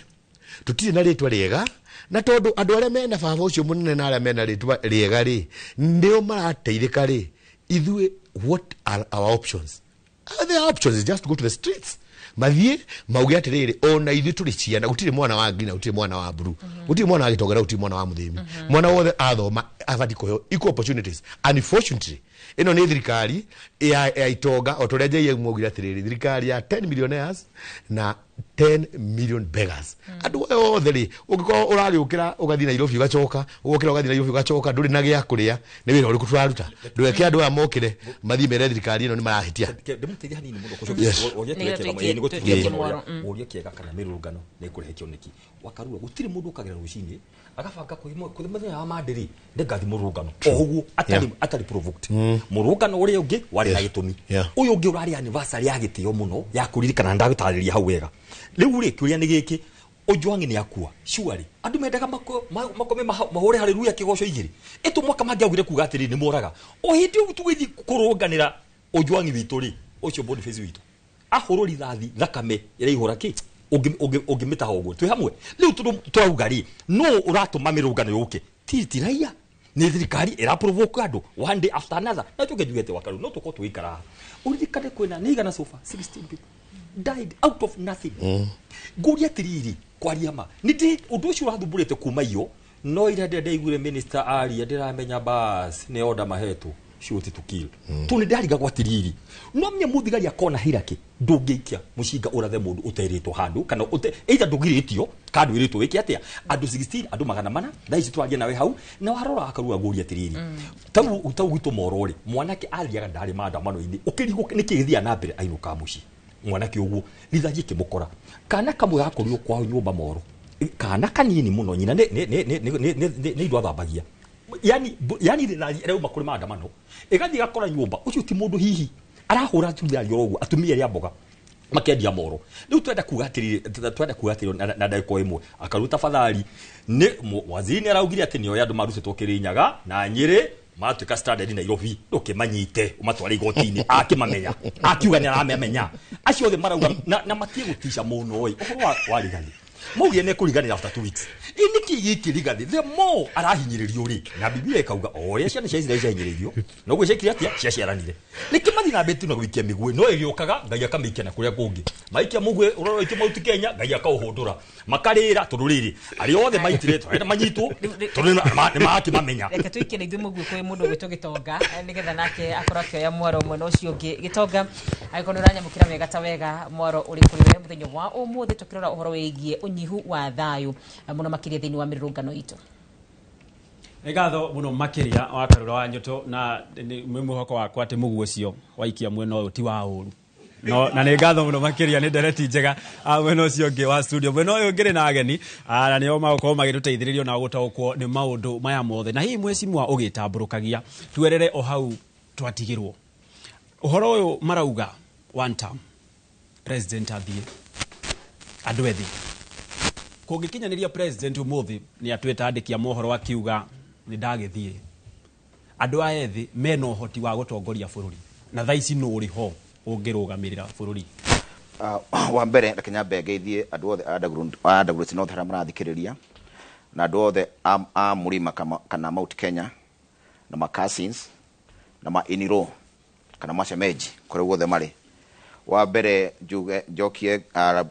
tutire na ritwa riega na tondu andu aria mena baba ucio munene na aria mena ritwa riega ri ndio marateithika ri ithuĩ what are our options? The options is just to go to the streets. Mathie mauge atiriri ona ithuĩ turi ciana gutire mwana wa ngina gutire mwana wa buru gutire mwana wa gitongera gutire mwana wa muthimi mwana wothe athoma abati kuheo equal opportunities. Unfortunately ino ni thirikari ya itonga otoria jeye mwogira atiriri thirikari ya 10 millionaires na 10 million beggars. Andu othe ri ungiko urari ukira ugathi Nairobi ugacoka ugokira ugathi Nairobi ugacoka nduri na gia kuria ni wira uriku turaruta ndweke andu amokire mathi mere thirikari ino ni marahitia ndimutithia hanini muno kucoka oye kiega kana mirungano ni kurehe kioneki wakarua gutire mundu ukagira rucini agabanga kuthimithia ya mandiri ndengathi murungano oguo atari provoked murungano uri ungi wari na gitumi uyu ungi urari anniversary ya gitio muno ya kuririkana ndagutariria hau wega riu ri kiuria ni giki Ojwang ni akua surely andu mendaga makome mahore haleluya kigoco igiri etu mwaka mangiaugire kuga atiri ni moraga o hindi tugithi kurunganira Ojwang witu ri ucio Boniface witu ahoro rithathi thakame iraihura ki ungimita hoguo twi hamwe riu turauga ri no uratuma mirungano yuke titiraia ni thirikari ira provoke andu one day after another na tugejugete wakaru no tuko tuikara uririkane kwina ni igana sofa 16 people died out of nothing. Guria tiriri kwariama nindi undu ucio urathumburite kuma iyo no ira ndaigure minister ari ndiramenya bas ne order mahetu shoot to kill tu ni ndariga gwa tiriri no mnya muthigari akona hiraki ndungiikia mushinga urathe mundu uteritwo handu kana either ndugiritio kandu iritwo wiki atia andu 16 andu magana mana thaici twaria nawe hau na warora akarua guria tiriri tau gitu morori mwanake athiaga ndari maandamano-ini ukirigo nikithia na mbere ainuka muci mwanake uguo rithaji kimukora kana kamwe gakorio kwa nyumba moro kana kanini muno nyina ne indo athambagia yani rithaji reu makuri maandamano igathi gakora nyumba ucio ti mundu hihi arahura atumia yoguo atumia ria mboga makendia moro riu twenda kuga atiri na ndaiko imwe akaruta fathari ni waziri araugire ati nio yandu marutitwo Kirinyaga na Nyeri matuika standard Nairobi ukimanyite umatwara igotini akimamenya akiuga ni aramenya acio the marauga na matie gutisha muno oi uhoro warigani mugie ne kuriganira after 2 weeks iniki giki rigani the more arahinyiririo ri na Biblia ikauga oya ciana cia Israeli ciahinyiririo no gwicikire atia ciaciaranire nikimathi na betu no gwikia migwe no iriokaga ngai akamikia na kuria kungi maikia mugwe uroro ikimauti Kenya ngai akauhundura makarira tururiri ari othe maitire twenda manyitwo turina ni makimamenya reke tuikire ithu mugwe kwi mundu gwitu Gitonga nigetha nake akora kioya mwaro mwena ucio ungi Gitonga agikono ranyamukira wega ta wega mwaro uri kuriwe muthenya wa umuthi tukirora uhoro wigie unyihu wa thayu muno makiria thini wa mirungano itu Egatho muno makiria wa karura wa nyoto na mwimuhoko wakwa ati mugu ucio waikia mwena uyu ti wa uru no na ne gatho muno makiria ni ndereti njega mwena ucio ngi wa studio mwena uyu ngiri na ageni na nio magoko magituteithiririo na gutaukwo ni maundu maya mothe na hii mweci mwa ugitamburukagia tuerere o hau twatigirwo uhoro uyu marauga one term president athie andu ethi kungikinyaniria president umuthi ni atweta andikia mohoro akiuga ni ndagithie andu aethi mena uhoti wa gutongoria bururi na thaici no uri ho ungirugamirira bururi wa mbere rekenya ngeithie andu othe underground North hara marathikiriria na andu othe a murima kana Mount Kenya na ma cousins na ma iniro kana macemeji kore guothe mari wa mbere njokie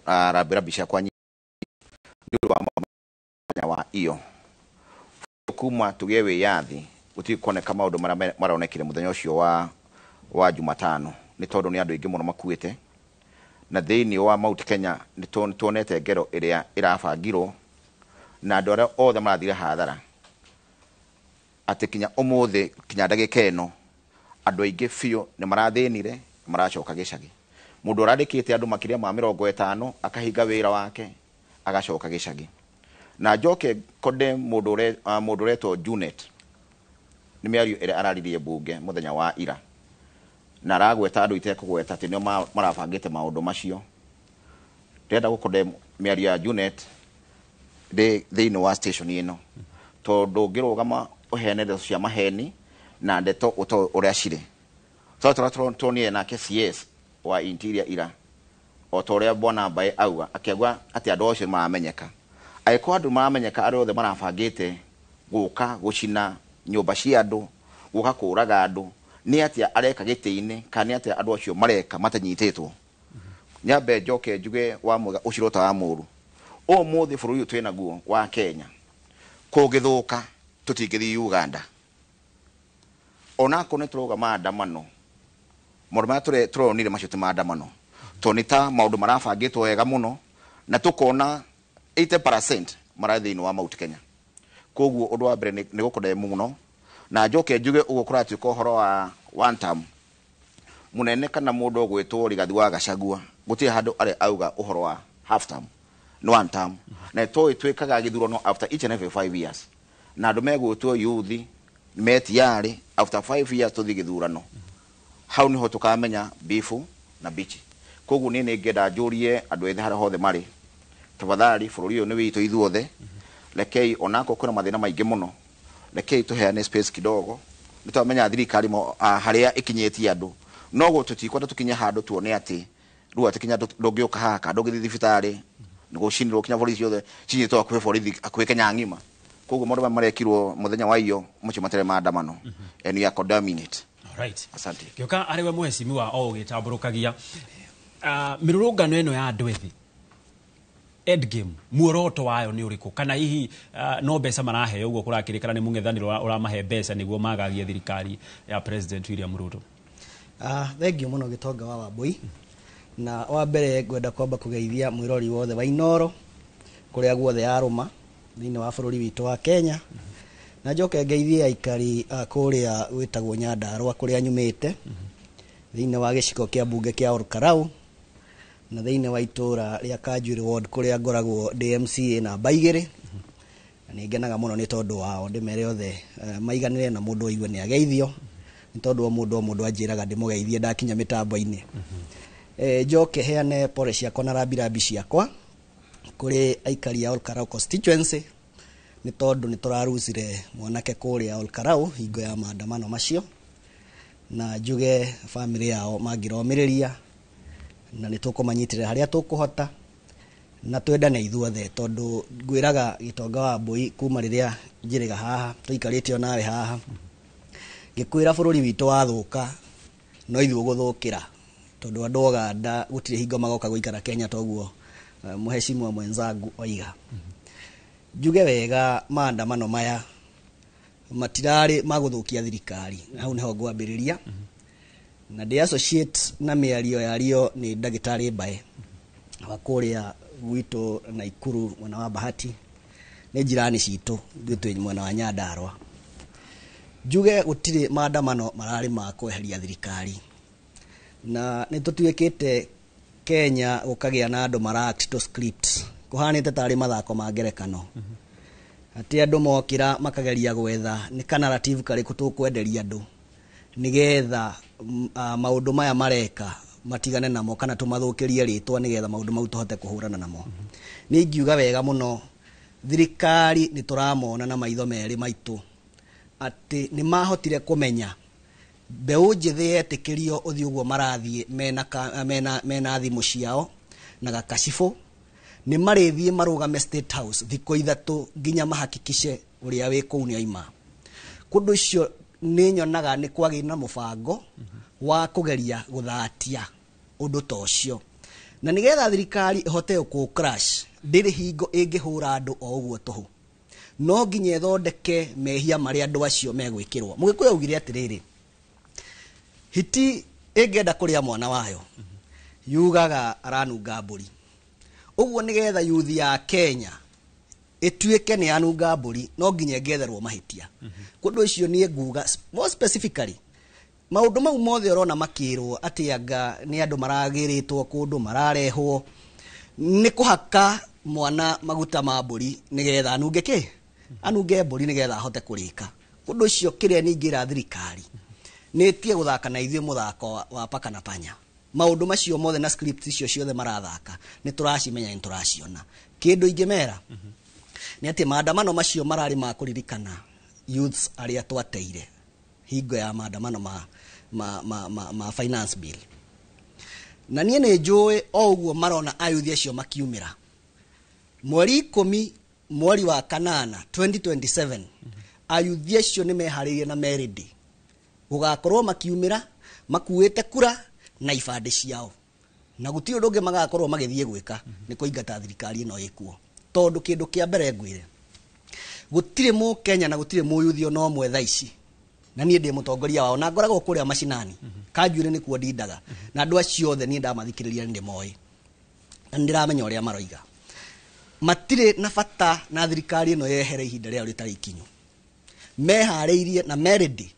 arabira bisha kwa wa iyo kuma tugie wiyathi gutikuoneka maundu maronekire muthenya ucio wa Jumatano ni tondu ni andu ingi muno makuite na thiini wa Mount Kenya ni tuonete ngero iria irabangirwo na andu aria othe marathire hathara ati kinya umuthi kinya ndagika ino andu aingi biu ni marathinire maracoka gicagi mundu arandikite andu makiria ma 50 akahinga wira wake agacoka gicagi na njoke kode mundu reto Junet ni miario ira araririe bunge muthenya wa ira na aragweta andu itekugweta ati nio marabangite maundu macio ndenda gukode miario ya Junet thiini wa station ino tondu ngirugama uhenere cia maheni na ndeto uria cire tonie nake CS wa interior ira otoria bwana Mbae auga akiagwa ati andu acio maramenyeka aiko andu maramenyeka ari othe marabangite guka gucina nyumba cia andu guka kuraga andu ni atia areka giti-ini kana ni atia andu acio mareka matanyititwo nyambe njoke njuge wa mwega ucirota wa muru o muthi bururi uyu twina guo wa Kenya kugithuka tutingithi Uganda ona ko ne turoga maandamano morma turonire macio ti maandamano tonita maundu marabangitwo wega muno na tukona 80% marathi wa Mount Kenya koguo undu wa mbere ni gukode muno na njoke njuge ugo kurati ko horo wa one term munene kana mundu gwitwo Rigathi wa Gachagua guti handu ari auga uhoro wa half term no one term na twikaga githurano after each and every 5 years na andu megwitwo youth metiari after 5 years tuthi githurano hau niho tukamenya bifu na bichi koguo ni ngenda njurie andu ethe hara hothe mari tafadhali bururi uyu ni witu ithuothe lekei onako kuna mathina maingi muno lekei tuheane space kidogo nitamenya thirikari haria ikinyetie andu no tutikwenda tukinya handu tuone ati ru atikinya ndungioka haka ndungithi thibitari nigucinirwo kinya borithi othe cinyitwo akwe borithi akwe Kenya ngima koguo maundu marekirwo muthenya wa iyo mucio matere maandamano and we are condemning it. Right. Asante. Kioka ariwe muheshimiwa o ugitamburukagia mirurungano eno ya andu ethi end game muoroto wayo ni uriku kana hihi no mbeca marahe uguo kurakirikana ni mungethaniro uramahe mbeca niguo magagie thirikari ya President William Ruto? Thengiũ mũno Gĩtonga wa Wambui na wa mbere ngwenda kwamba kugeithia mwirori wothe wa Inoro kuria guothe aruma thĩinĩ wa bũrũri witũ wa Kenya na njoke ngeithie aikari kuria witagwo Nyandarua kuria nyumĩte thĩinĩ wa gĩcigo kĩa mbunge kĩa Olkarau na thĩinĩ wa itũra rĩa Kanjuĩrĩ ward kuria ngoragwo DMCA namba 2 na nĩngenaga mũno nĩ tondũ wao ndĩmere othe maiganĩre na mũndũ aigue nĩ ageithio nĩ tondũ mũndũ anjĩraga ndĩmũgeithie ndakinya mĩtambo-inĩ. Njoke heane pole ciakwa na rambirambi ciakwa kuri aikari ya Olkarau constituency nĩ tondũ nĩ tũrarusire mwanake kuria Olkarau hingo ya maandamano macio na njuge family yao mangĩromĩrĩria na nĩ tũkũmanyitĩrĩra harĩa tũkũhota na twendane ithuothe tondũ ngwĩraga Gĩtonga wa Wambui kuma rĩrĩa njĩrĩga haha tũikarĩte nawe haha ngĩkwĩra bũrũri witũ wathũka no ithuĩ gũthũkĩra tondũ andũ Oganda gũtirĩ hingo magoka gũikara Kenya toguo muheshimiwa mwenzangu oiga. Njuge wega maandamano maya matirarĩ magũthũkia thirikari hau niho ngwambĩrĩria na ndi associate na mĩario yario nĩ ndagĩtarĩ Mbae wa kuria gwitũ Naikuru mwena wa Bahati nĩ njirani citũ gwitũ mwena wa Nyandarua. Njuge gũtirĩ maandamano mararĩ ma kweheria thirikari na nĩ tũtuĩkĩte Kenya gũkagĩa na andũ mara act to script kuhanĩte tarĩ mathako ma ngerekano atĩ andũ mokĩra makageria gwetha nĩ ka narrative karĩkũ tũkwenderia andũ nigetha maundu maya mareka matigane namo kana tumathũkĩrie rĩtwa nigetha maundu mau tuhote kuhurana namo. Nĩ ingiuga wega mũno thirikari nĩ tũramona na maitho merĩ maitũ atĩ nĩ mahotire kũmenya mbeũ njĩthĩ yetĩkĩrio ũthiĩ ũguo marathiĩ mena thimũ ciao na gakacibũ nĩ marĩthiĩ marũgame State House thikũ 3 nginya mahakikice ũrĩa wĩ kũu nĩ aima. Kũndũ ũcio nĩ nyonaga nĩ kwagĩ na mũbango wa kũgeria gũthatia ũndũ ta ũcio na nigetha thirikari ihote ku crash ndĩrĩ hingo ĩngĩhũra andũ o ũguo tũhũ no nginya ĩthondeke mehia marĩa andũ acio megwĩkĩrwo. Mũgĩkũyũ augire atĩrĩrĩ hiti ĩngĩenda kũrĩa mwana wayo yugaga aranunga mbũri ũguo nigetha youth ya Kenya ĩtuĩke nĩ anunga mbũri no nginya ĩngetherwo mahĩtia. Kũndũ ũcio niĩ nguga more specifically maundu mau mothe ũrona makĩrwo atĩ anga nĩ andũ maragĩrĩtwo kũndũ mararehwo nĩ kũhaka mwana maguta ma mbũri nigetha anunge kĩ anunge mbũri nigetha ahote kũrĩka. Kũndũ ũcio kĩrĩa ningĩra thirikari nĩ tie gũthaka na ithuĩ mũthako wa paka na panya. Maundu macio mothe na script icio ciothe marathaka nĩ tũracimenya nĩ tũraciona. Kĩndũ ingĩmera nĩ atĩ maandamano macio mararĩ ma kũririkana youths arĩa twateire hingo ya maandamano ma finance bill na niĩ nĩ njũĩ o ũguo marona ayuthi acio makiumĩra mweri 10 mweri wa kanana 2027 ayuthi acio nĩ meharĩirie na meridi gũgakorwo makiumĩra makuĩte kura na ibandĩ ciao na gũtirĩ ũndũ ũngĩ magakorwo magĩthiĩ gwĩka nĩ kũingata thirikari ĩno ĩkuo tondũ kĩndũ kĩa mbere ngwĩre gũtirĩ Mũkenya na gũtirĩ mũyuthi ona ũmwe thaa ici na niĩ ndĩ mũtongoria wao na ngoragwo kũrĩa macinani Kanjuĩrĩ nĩkuo ndindaga na andũ acio othe niĩ ndamathikĩrĩria nĩ ndĩmoĩ na ndĩramenya ũrĩa maroiga matirĩ na bata na thirikari ĩno yehere ihinda rĩao rĩtarĩ ikinyu meharĩirie na meridi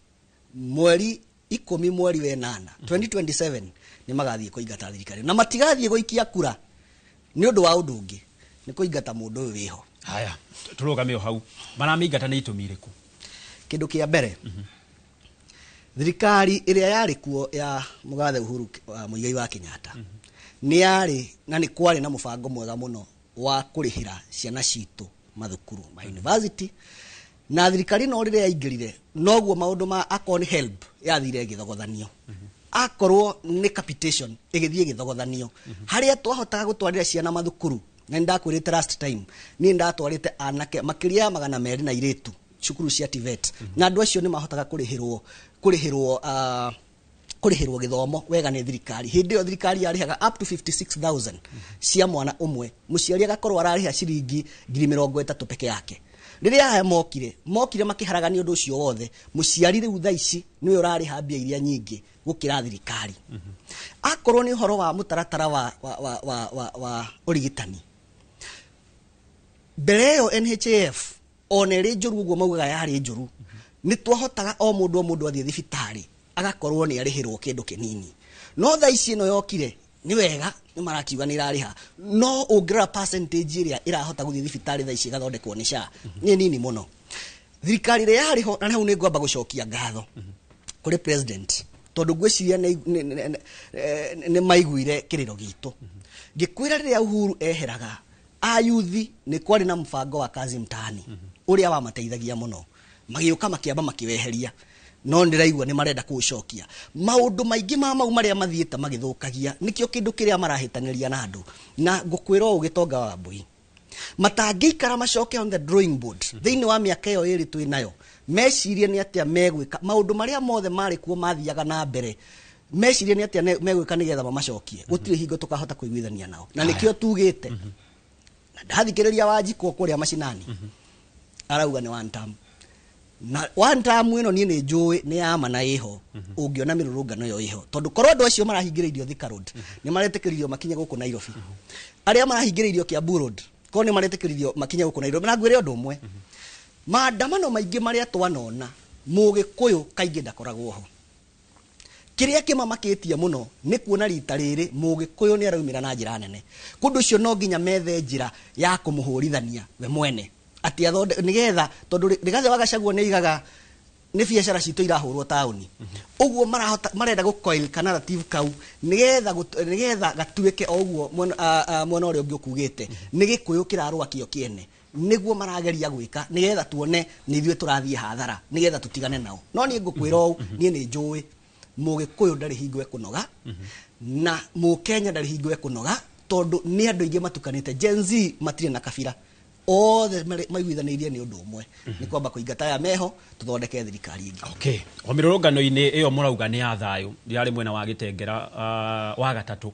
mweri 10 mweri wa 8 2027 nĩ magathiĩ kũingata thirikari na matigathiĩ gũikia kura nĩ ũndũ wa ũndũ ũngĩ nĩ kũingata mũndũ ũyũ wĩho haya tũrũgame hau maramĩingata nĩ itũmi irĩkũ kĩndũ kĩa mbere thirikari ĩrĩa yarĩ kuo ya Mũgathe Uhuru Muigai wa Kenyatta nĩ yarĩ na nĩ kwarĩ na mũbango mwega mũno wa kũrĩhĩra ciana citũ mathukuru ma university na thirikari no rĩrĩa yaingĩrire noguo maũndũ ma akoni help yathire gĩthogothanio akorwo nĩ capitation ĩgĩthiĩ gĩthogothanio harĩa twahotaga gũtwarĩra ciana mathukuru na ndakwĩrĩte last time niĩ ndatwarĩte anake makĩria 200 na irĩtu cukuru cia TVET na andũ acio nĩ mahotaga kũrĩhĩrwo gĩthomo wega nĩ thirikari hĩndĩ ĩyo thirikari yarĩhaga up to 56,000 cia mwana ũmwe mũciari agakorwo ararĩha ciringi 30,000 peke yake rĩrĩa aya mokire makĩharagania ũndũ ũcio wothe mũciari rĩu thaa ici nĩwe ũrarĩha mbia iria nyingĩ gũkĩra thirikari akorwo nĩ ũhoro wa mũtaratara wa ũrigitani mbere ĩyo NHIF ona ĩrĩ njũru ũguo maugaga yarĩ njũru nĩ twahotaga o mũndũ athiĩ thibitarĩ agakorwo nĩ arĩhĩrwo kĩndũ kĩnini no thaa ici ĩno yokire nĩ wega nĩ marakiuga nĩ irarĩha no ũngĩrora percentage ĩrĩa ĩrahota gũthiĩ thibitarĩ thaa ici ĩgathondekwo nĩ SHA nĩ nini mũno thirikari ĩrĩa yarĩho na hau nĩ ngwamba gũcokia ngatho kũrĩ president tondũ ngwĩciria nĩ maiguire kĩrĩro gitũ ngĩkwĩra rĩrĩa Uhuru eheraga ayuthi nĩ kwarĩ na mũbango wa kazi mtaani ũrĩa wamateithagia mũno magĩũka makĩamba makĩweheria no ndĩraigua nĩ marenda kũũcokia maũndũ maingĩ ma mau marĩa mathiĩte magĩthũkagia nĩkĩo kĩndũ kĩrĩa marahĩtanĩria na andũ na ngũkwĩra ũgĩtonga wa Wambui matangĩikara macoke on the drawing board thĩinĩ wa mĩaka ĩyo ĩrĩ twĩ nayo mecirie nĩ atĩa megwĩka maũndũ marĩa mothe marĩ kuo mathiaga na mbere mecirie nĩ atĩa megwĩka nĩgetha mamacokie gũtirĩ hingo tũkahota kũiguithania nao na nĩkĩo tugĩte na ndathikĩrĩria Wanjikũ kũrĩa macinani arauga nĩ one term na one term ĩno niĩ nĩ njũĩ nĩ yama na ĩho ũngĩona mĩrũrũngano ĩyo ĩho tondũ korwo andũ acio marahingĩrĩirio Thika Road nĩ maretĩkĩririo makinye gũkũ Nairobi arĩa marahingĩrĩirio Kiambu Road korwo nĩ maretĩkĩririo makinye gũkũ Nairobi na ngwĩre ũndũ ũmwe maandamano maingĩ marĩa twanona Mũgĩkũyũ kaingĩ ndakoragwo ho kĩrĩa kĩmamakĩtie mũno nĩ kuona rita rĩrĩ Mũgĩkũyũ nĩ araumĩra na njĩra nene kũndũ ũcio no nginya methe njĩra ya kũmũhũrithania we mwene ati athonde nĩgetha tondũ Rigathĩ wa Gachagua nĩ igaga nĩ biacara citũ irahũrwo taũni ũguo marenda gũcoil kana narrative kau nĩgetha gatuĩke o ũguo mwena ũrĩa ũngĩ ũkugĩte nĩ Gĩkũyũ kĩrarũa kĩo kĩene nĩguo marageria gwĩka nĩgetha tuone nĩ ithuĩ tũrathiĩ hathara nĩgetha tũtigane nao no niĩ ngũkwĩra ũũ niĩ nĩ njũĩ Mũgĩkũyũ ndarĩ hingo ekũnoga na Mũkenya ndarĩ hingo ekũnoga tondũ nĩ andũ aingĩ matukanĩte Gen Z matirĩ na kabira othe maiguithanĩirie nĩ ũndũ ũmwe nĩ kwamba kũingata aya meho tũthondeke thirikari ingĩ okay o mĩrũrũngano-inĩ ĩyo mũrauga nĩ ya thayũ yarĩ mwena wa Gĩtengera wa gatatũ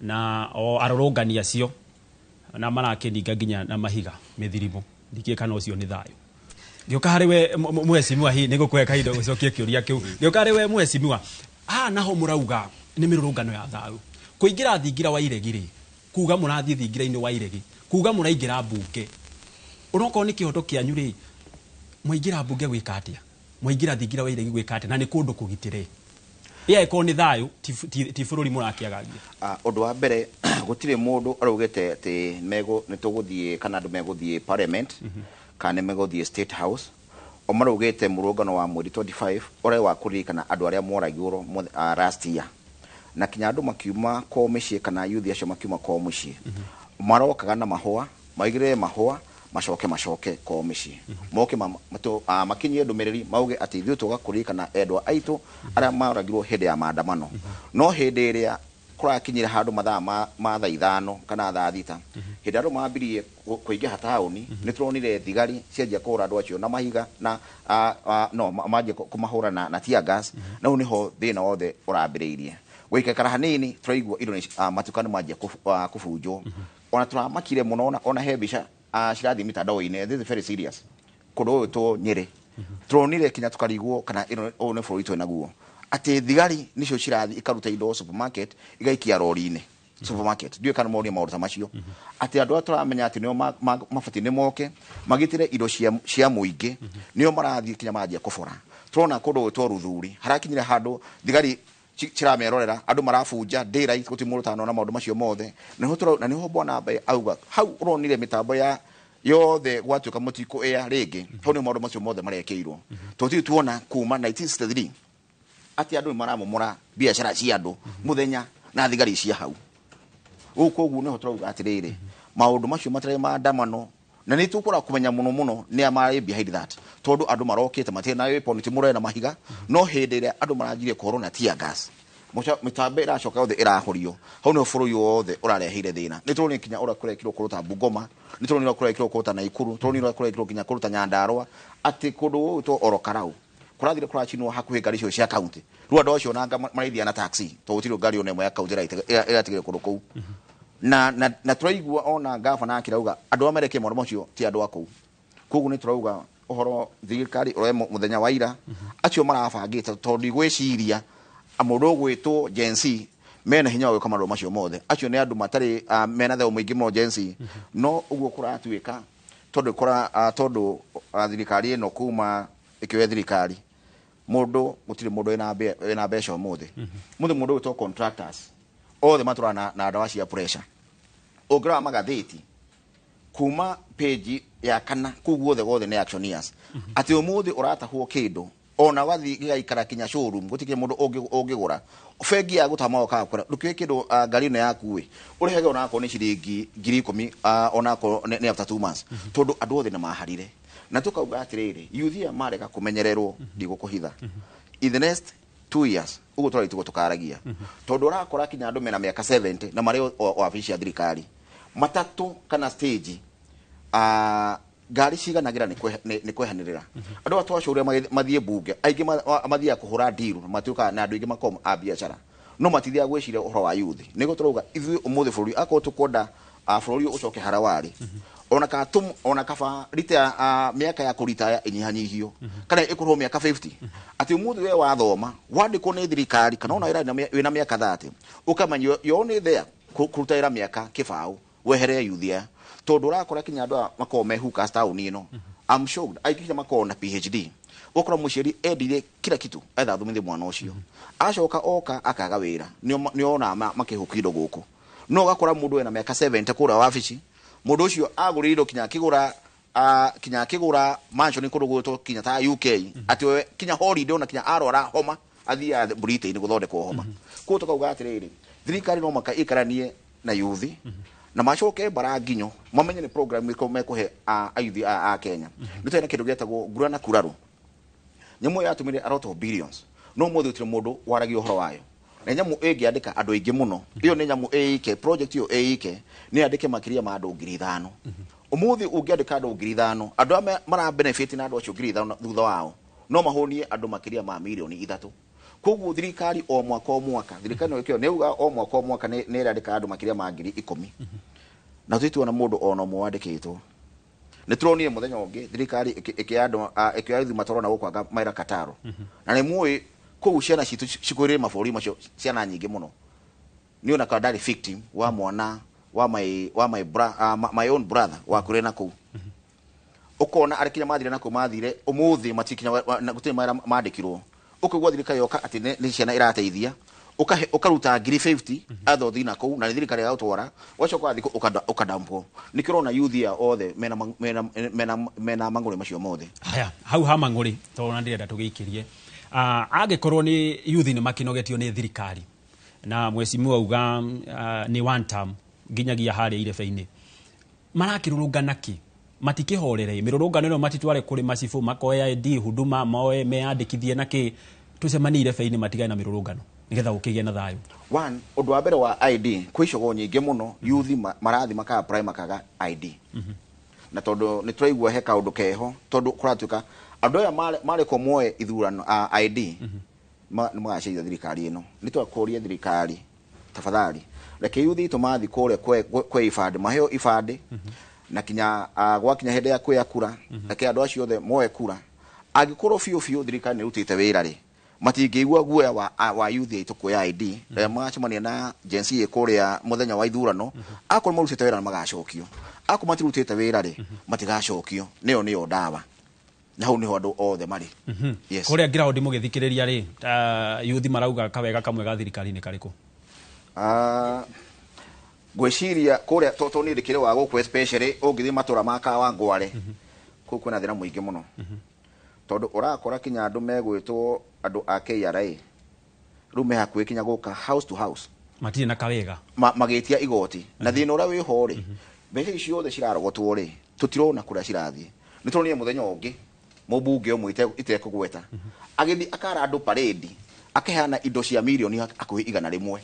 na o arũrũngani acio na marakĩninga nginya na mahiga mĩthirimo ndikĩkana ũcio nĩ thayũ ngĩũka harĩ we Mheshimiwa hi nĩ gũkũhe kahinda gũcokia kĩũria kĩu ngĩũka harĩ we Mheshimiwa naho mũrauga nĩ mĩrũrũngano ya thayũ kũingĩra thingira wa iregi kuga mũrathiĩ thingira-inĩ wa iregi kuga mũraingĩra mbunge unokorwo nĩ kĩhoto kĩanyu rĩ mũingĩra mbunge gwĩka atĩa mũingĩra thingira wa iregi gwĩka atĩa na nĩ kũndũ kũgitĩre ĩkorwo nĩ thayũ ti bũrũri mũrakĩagagia ũndũ wa mbere gũtirĩ mũndũ araugĩte atĩ nĩ tũgũthiĩ kana andũ megũthiĩ parliament kana megũthiĩ state house o maraugĩte mũrũngano wa mweri 25 ũrĩa wa kũririkana andũ arĩa moragirwo last year na kinya andũ makiuma kwa mũciĩ kana youth acio makiuma kwa mũciĩ marokaga na mahũa maigire mahũa macoke kwa mũciĩ moke makinyie ndũmĩrĩri mauge atĩ ithuĩ tũgakũririkana endwa aitũ arĩa moragirwo hĩndĩ ya maandamano no hĩndĩ ĩrĩa kurakinyira handu mathaa ma thaa ithano kana thaa thita hindi andu mambirie kuingia tauni ni turonire thigari cianjia kura andu acio na mahiga na no manjia kumahura na tear gas na uniho thina wothe urambiriirie gwikekara hanini turaigua indo matukano manjia kubunjwo ona turamakire muno ona he mbica cirathi mitandao-ini. This is very serious kundu to Nyeri turonire kinya tukarigwo kana ino ne bũrũri twĩ naguo ati thigari nicio cirathi ikaruta indo supermarket igaikia rori-inĩ supermarket ndiyo kana moria maũndũ ta macio ati andũ turamenya ati nio mabati nĩ moke magitire indo cia mũingĩ nio marathi kinya manjia kũbora. Turona kũndũ gwĩtwo Ruthuri harakinyire handũ thigari ciramerorera andũ marabunja daylight gutimũrutano na maũndũ macio mothe na niho bwana Mbaĩ auga hau uronire mitambo ya yothe gwatuka mutiko aya rĩngĩ hau nĩ maũndũ macio mothe marekĩirwo tũtiri tuona kuma 1963 ati andũ maramomora biacara cia andũ muthenya na thigari cia hau koguo niho turauga atirĩrĩ maũndũ macio matarĩ maandamano na nĩ tukũra kumenya muno nĩ amari behind that tondu andũ marokĩte matirĩ na weapon timũroe na mahiga no hĩndĩ ĩrĩa andũ maranjirie kũhũrwo na tear gas mitambo iracoka yothe irahorio hau nĩ bũrũri wothe ũrareheire thĩna. Nĩ tũronire kinya ũrĩa kũrekirwo kũruta Bungoma, nĩ tũronire kũrekirwo kũruta Naikuru, tũronire kũrekirwo kinya kũruta Nyandarua ati kũndũ gwĩtwo Orokarau kũrathire kũracinwo hakuhĩ ngari icio cia kaunti rĩu andũ acio nanga maraithia na taxi tũgũtirwo ngari ona ĩmwe ya kaunti ĩratigire kũndũ kũu na tũraigua ona gavana akĩrauga andũ amereke maũndũ macio ti andũ akũu. Koguo nĩ tũrauga ũhoro thirikari ũrĩa mũthenya wa ira acio marabangĩte tondũ igwĩciria amũndũ gwĩtwo Gen Z mena hinya wa gwĩka maũndũ macio mothe acio nĩ andũ matarĩ mena theo mũingĩ mũno Gen Z no ũguo kũratuĩka tondũ thirikari ĩno kuma ĩkĩoya thirikari mũndũ gũtirĩ mũndũ ena mbeca ũmũthĩ mũndũ gwĩtwo contractors othe matũra na ndawa cia pressure ũngĩrora magathĩti kuma page ya kana kũu guothe nĩ actioneers atĩ ũmũthĩ ũratahwo kĩndũ ona wathi gĩgaikara kinya showroom gũtikire mũndũ ũngĩgũra bengi ya gũtama okakora ndũkĩoe kĩndũ ngari ĩno yaku ũrĩhage ona akorwo nĩ ciringi 10,000 ona akorwo nĩ after 2 months tondũ andũ othe nĩ maharire na tũkauga atĩrĩrĩ yuthia mareka kũmenyererwo ndigũkũhitha in the next 2 years ugo tũraitwo tũkaragia tondũ ũrakora kinya andũ mena mĩaka 70 na marĩ wabici ya thirikari matatũ kana stage ngari ciganagira nĩ kwehanĩrĩra andũ atwacio ũrĩa mathiĩ bunge aingĩ mathiaga kũhũra ndiru matuĩkaga na andũ aingĩ makorwo a biacara no matithiaga gwĩciria ũhoro wa yuthi nĩguo tũrauga ithuĩ ũmũthĩ bũrũri akorwo tũkwenda bũrũri ũcoke harĩa warĩ ona kaba rita mĩaka ya kũritaya ĩnyihanyihio kana ĩkorwo mĩaka 50 atĩ ũmũthĩ we wathoma wandĩkwo nĩ thirikari kana ona wĩna mĩaka 30 ũkamenya yo nĩ thea kũruta wĩra mĩaka kĩbaũ wehere yuthia tondu urakora kinya andu makorwo mehuka tauni ino I'm shocked aikinya makorwo na PhD ukora muciari endire kila kitu etha thumithie mwana ucio acoka oka akaga wira niona makihuka indo guku no gakora mundu ena miaka 70 kura wabici mundu ucio aguririrwo kinya kigura mansion kundu gwitwo kinya ta UK ati kinya holiday ona kinya arora homa athia Britain guthondekwo homa ko tukauga atiriri thirikari no maka ikaranie na yuthi na macoke baranginyo mamenye ni program iko mekuhe ayuthi a Kenya ndutena kindu getagwo ngura na kuraro nyamu yatumire a lot of billions no muthe utire mundu waragio horo wayo na nyamu ĩngĩandĩka andũ aingĩ mũno iyo nĩ nyamu ĩike project iyo ĩike nĩ andĩke makiria ma andũ 5,000 ũmũthĩ ũngĩandĩka andũ 5,000 andũ mara benefit na andũ acio 5,000 thutha wao no mahonie andũ makiria ma milioni 3 koguo thirikari o mwaka thirikari no ĩkĩo neuga o mwaka nĩ ĩrandĩka andũ makiria ma 10,000 na tuituona mũndũ ona ũmwe wandĩkĩtwo nĩ turonire mũthenya ũngĩ thirikari ĩkĩoya matoro na gũkwanga maira Kataro na nĩ muĩ kũu ciana citũ cikwĩrĩre mabũrũri macio ciana nyingĩ mũno nĩ ona kadari victim wa mwana wa my own brother wa kũrĩ na kũu ũkona arĩkinya mathire na kũu mathire ũmũthĩ matikinya gũtirĩ maira mandĩkirwo ũkĩgwa thirikari yoka atĩ nĩ ciana irateithia ukaruta 50 athothi na kũu na thirikari ya gũtwara wacoka wathi ũkadampwo nikĩrona youth ya othe mena mang'ũrĩ macio mothe haya hau ha mang'ũrĩ tondũ ndĩrenda tũgĩikĩrie angĩkorwo nĩ youth nĩ makinogetio nĩ thirikari na mwecimu auga nĩ one term nginyagia harĩa irebe-inĩ marakĩrũrũngana kĩ matikĩhorere mĩrũrũngano ĩno matitware kũrĩ macibũ makoya ID huduma moe meandĩkithie na kĩ tucemanie irebe-inĩ matigane na mĩrũrũngano nigetha gukigie na thayu. One, undu wa mbere wa ID kwishogo nyingi muno youth marathi maka apply makaga ID. Na tondu ni turaigua he kaundu keho tondu kuratuka andu aya mari ko moe ithurano ID magaceithia thirikari ino ni twakuria thirikari tafadhali reke youth itu mathi kure kwe ifade maheo ifade na kinya gwakinya hende ya kwe akura reke andu acio othe moe kura agikorwo fiu thirikari ni rutite wira ri matingĩigua guoya wa youth itu kuoya ID magacemania na agency ikuria muthenya wa ithurano akorwo marutite wira magacokio ako matirutite wira ri matigacokio niyo ndawa na hau niho andu othe mari. Yes, kuria ground mugithikiriria ri youth marauga kawega kamwe ga thirikari ni kariku? Gweciria kuria toto ni ndikire wa guku especially ungithi matura maka wa Ngware ku kwina thina muingi muno tondu urakora kinya andu megwitwo andu a KRA rume hakuhi kinya guka house to house matire na kawega magitia igoti na thina uria wi ho ri mbeca icio othe cirarogotwo ri tutirona kuria cirathie ni turonire muthenya ungi mubunge umwe itekugweta agithi akara andu parade akehana indo cia milioni akuhi 100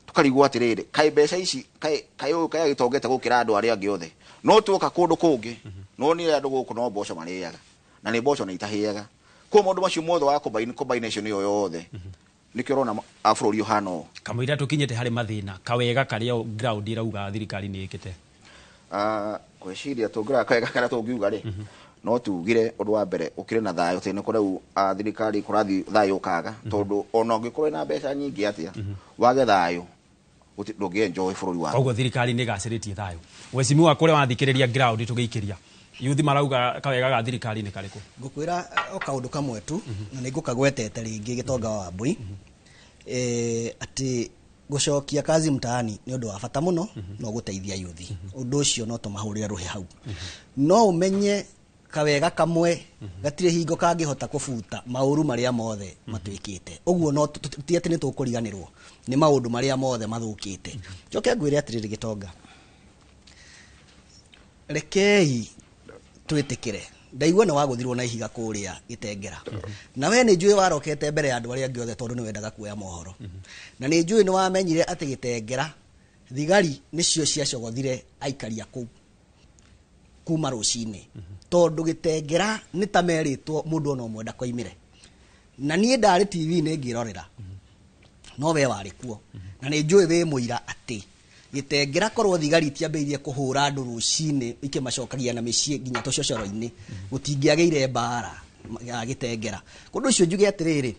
tukarigwo atiriri kai mbeca ici kai gitongete gukira andu aria angi othe no tuoka kundu kungi no ni andu guku no mboco mariaga na ni mboco ni itahiaga kwa mundu macio mothe wa combination yo yothe nikio rona afurori hano kamwira tukinyete hari mathina kawega karia ground irauga thirikari ni ikite kweciria tungira kawega kana tungiuga ri no tugire undu wa mbere ukire na thayo tene kurau thirikari kurathi thayo kaga tondu ona ngikorwe na mbeca nyingi atia wage thayo ndungi enjoy bururi wa koguo thirikari ni gaciritie thayo wecimi wa kuria wathikiriria ground tugiikiria youth marauga kawega ga thirikari ni kariku? Ngukwira o kaundu kamwe tu na ningukagwetete ringi Gitonga wa Wambui ati gucokia kazi mtaani ni undu wa bata muno no guteithia youth undu ucio no tumahurira ruhi hau no umenye kawega kamwe gatire hingo kangihota kufuta mauru maria mothe matwikite uguo no tiete ni tukuriganirwo ni maundu maria mothe mathukite njoke ngwire atiriri Gitonga rekei twitikire ndaigua na waguthirwo na ihiga kuria Gitengera na we ni njui warokete mbere ya andu aria angi othe tondu ni wendaga kuoya mohoro na ni njui ni wamenyire ati Gitengera thigari nicio ciacogothire aikaria kuu kuma rucini tondu Gitengera ni ta meritwo mundu ono mwenda koimire na nie ndari TV ni ngirorera no we wari kuo na ni njui we muira ati Gitengera korwo thigari tiambeirie kuhura andu rucini ikimacokagia na micii nginya tucocoro-ini gutingiageire mbara ya Gitengera kundu ucio njuge atiriri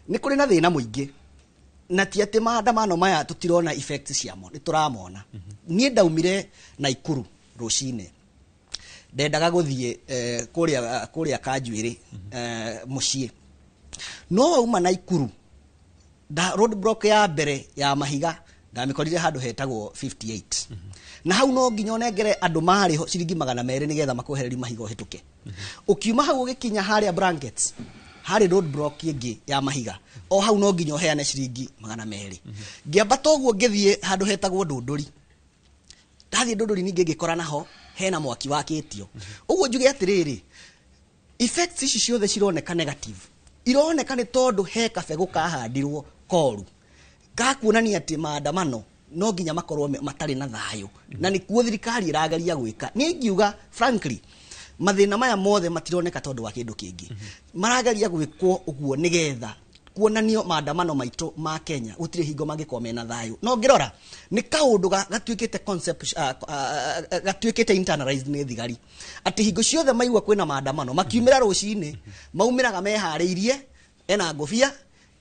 ni kuri na thina muingi na ti ati maandamano maya tutirona effect ciamo ni turamona nie ndaumire Naikuru rucini ndendaga guthie kuria Kanjuiri mucii no uma Naikuru da road block ya mbere ya Mahiga ndamikorire handu hetagwo 58 na hau no nginya onengere andu mari ho ciringi 200 nigetha makuhereri Mahiga hituke ukiuma hau ugikinya haria blankets hari road block ingi ya Mahiga o hau no nginya oheane ciringi 200 ngiamba toguo ngithie handu hetagwo Ndunduri ndathie Ndunduri ningi ngikora naho hena mwaki wakitio uguo njuge atiriri effects ici ciothe cironeka negative ironeka ni tondu he kabegu kahandirwo koru gakuonania ati maandamano no nginya makorwo matari na thayo na ni kuo thirikari irageria gwika ni ngiuga frankly mathina maya mothe matironeka tondu wa kindu kingi marageria gwikwo uguo nigetha kuonanio maandamano maito ma Kenya gutire hingo mangikorwo mena thayo no ngirora ni kaundu gatwikite concept gatwikite internalized ni thigari ati hingo ciothe maigua kwina maandamano makiumira rucini maumiraga mehariirie ena ngofia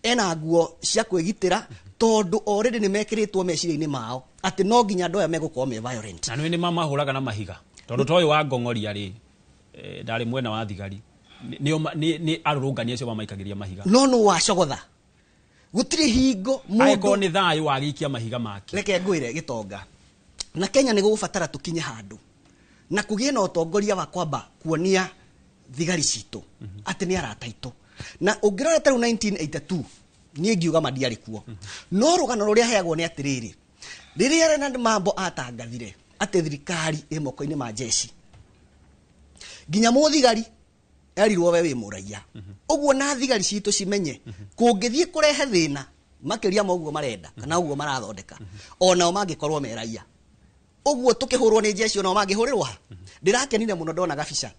ena nguo cia kwigitira tondu already ni mekiritwo meciria-ini mao ati no nginya andu aya megukorwo me violent na ni mamahuraga na mahiga tondu toyo wa Ngong'oria ri ndari mwena wa thigari ni arurungani acio mamaikagiria mahiga no wacogotha gutiri hingo mundu ni thayo wagikia mahiga make reke ngwire Gitonga na Kenya ni gubatara tukinye handu na kugie na utongoria wa kwamba kuonia thigari citu ati ni arataito na ungirora taru 1982 ni ngiuga madiari kuo no rugano ruria heagwo ni atiriri riria Renard Mambo atangathire ati thirikari imoko-ini ma jeshi nginya muthigari erirwo we wi muraia uguo na thigari citu cimenye kungithie kurehe thina makiria moguo marenda kana uguo marathondeka ona o mangikorwo meraia uguo tukihurwo ni jeshi ona mangihurirwa ndirakenire muno ndona gabica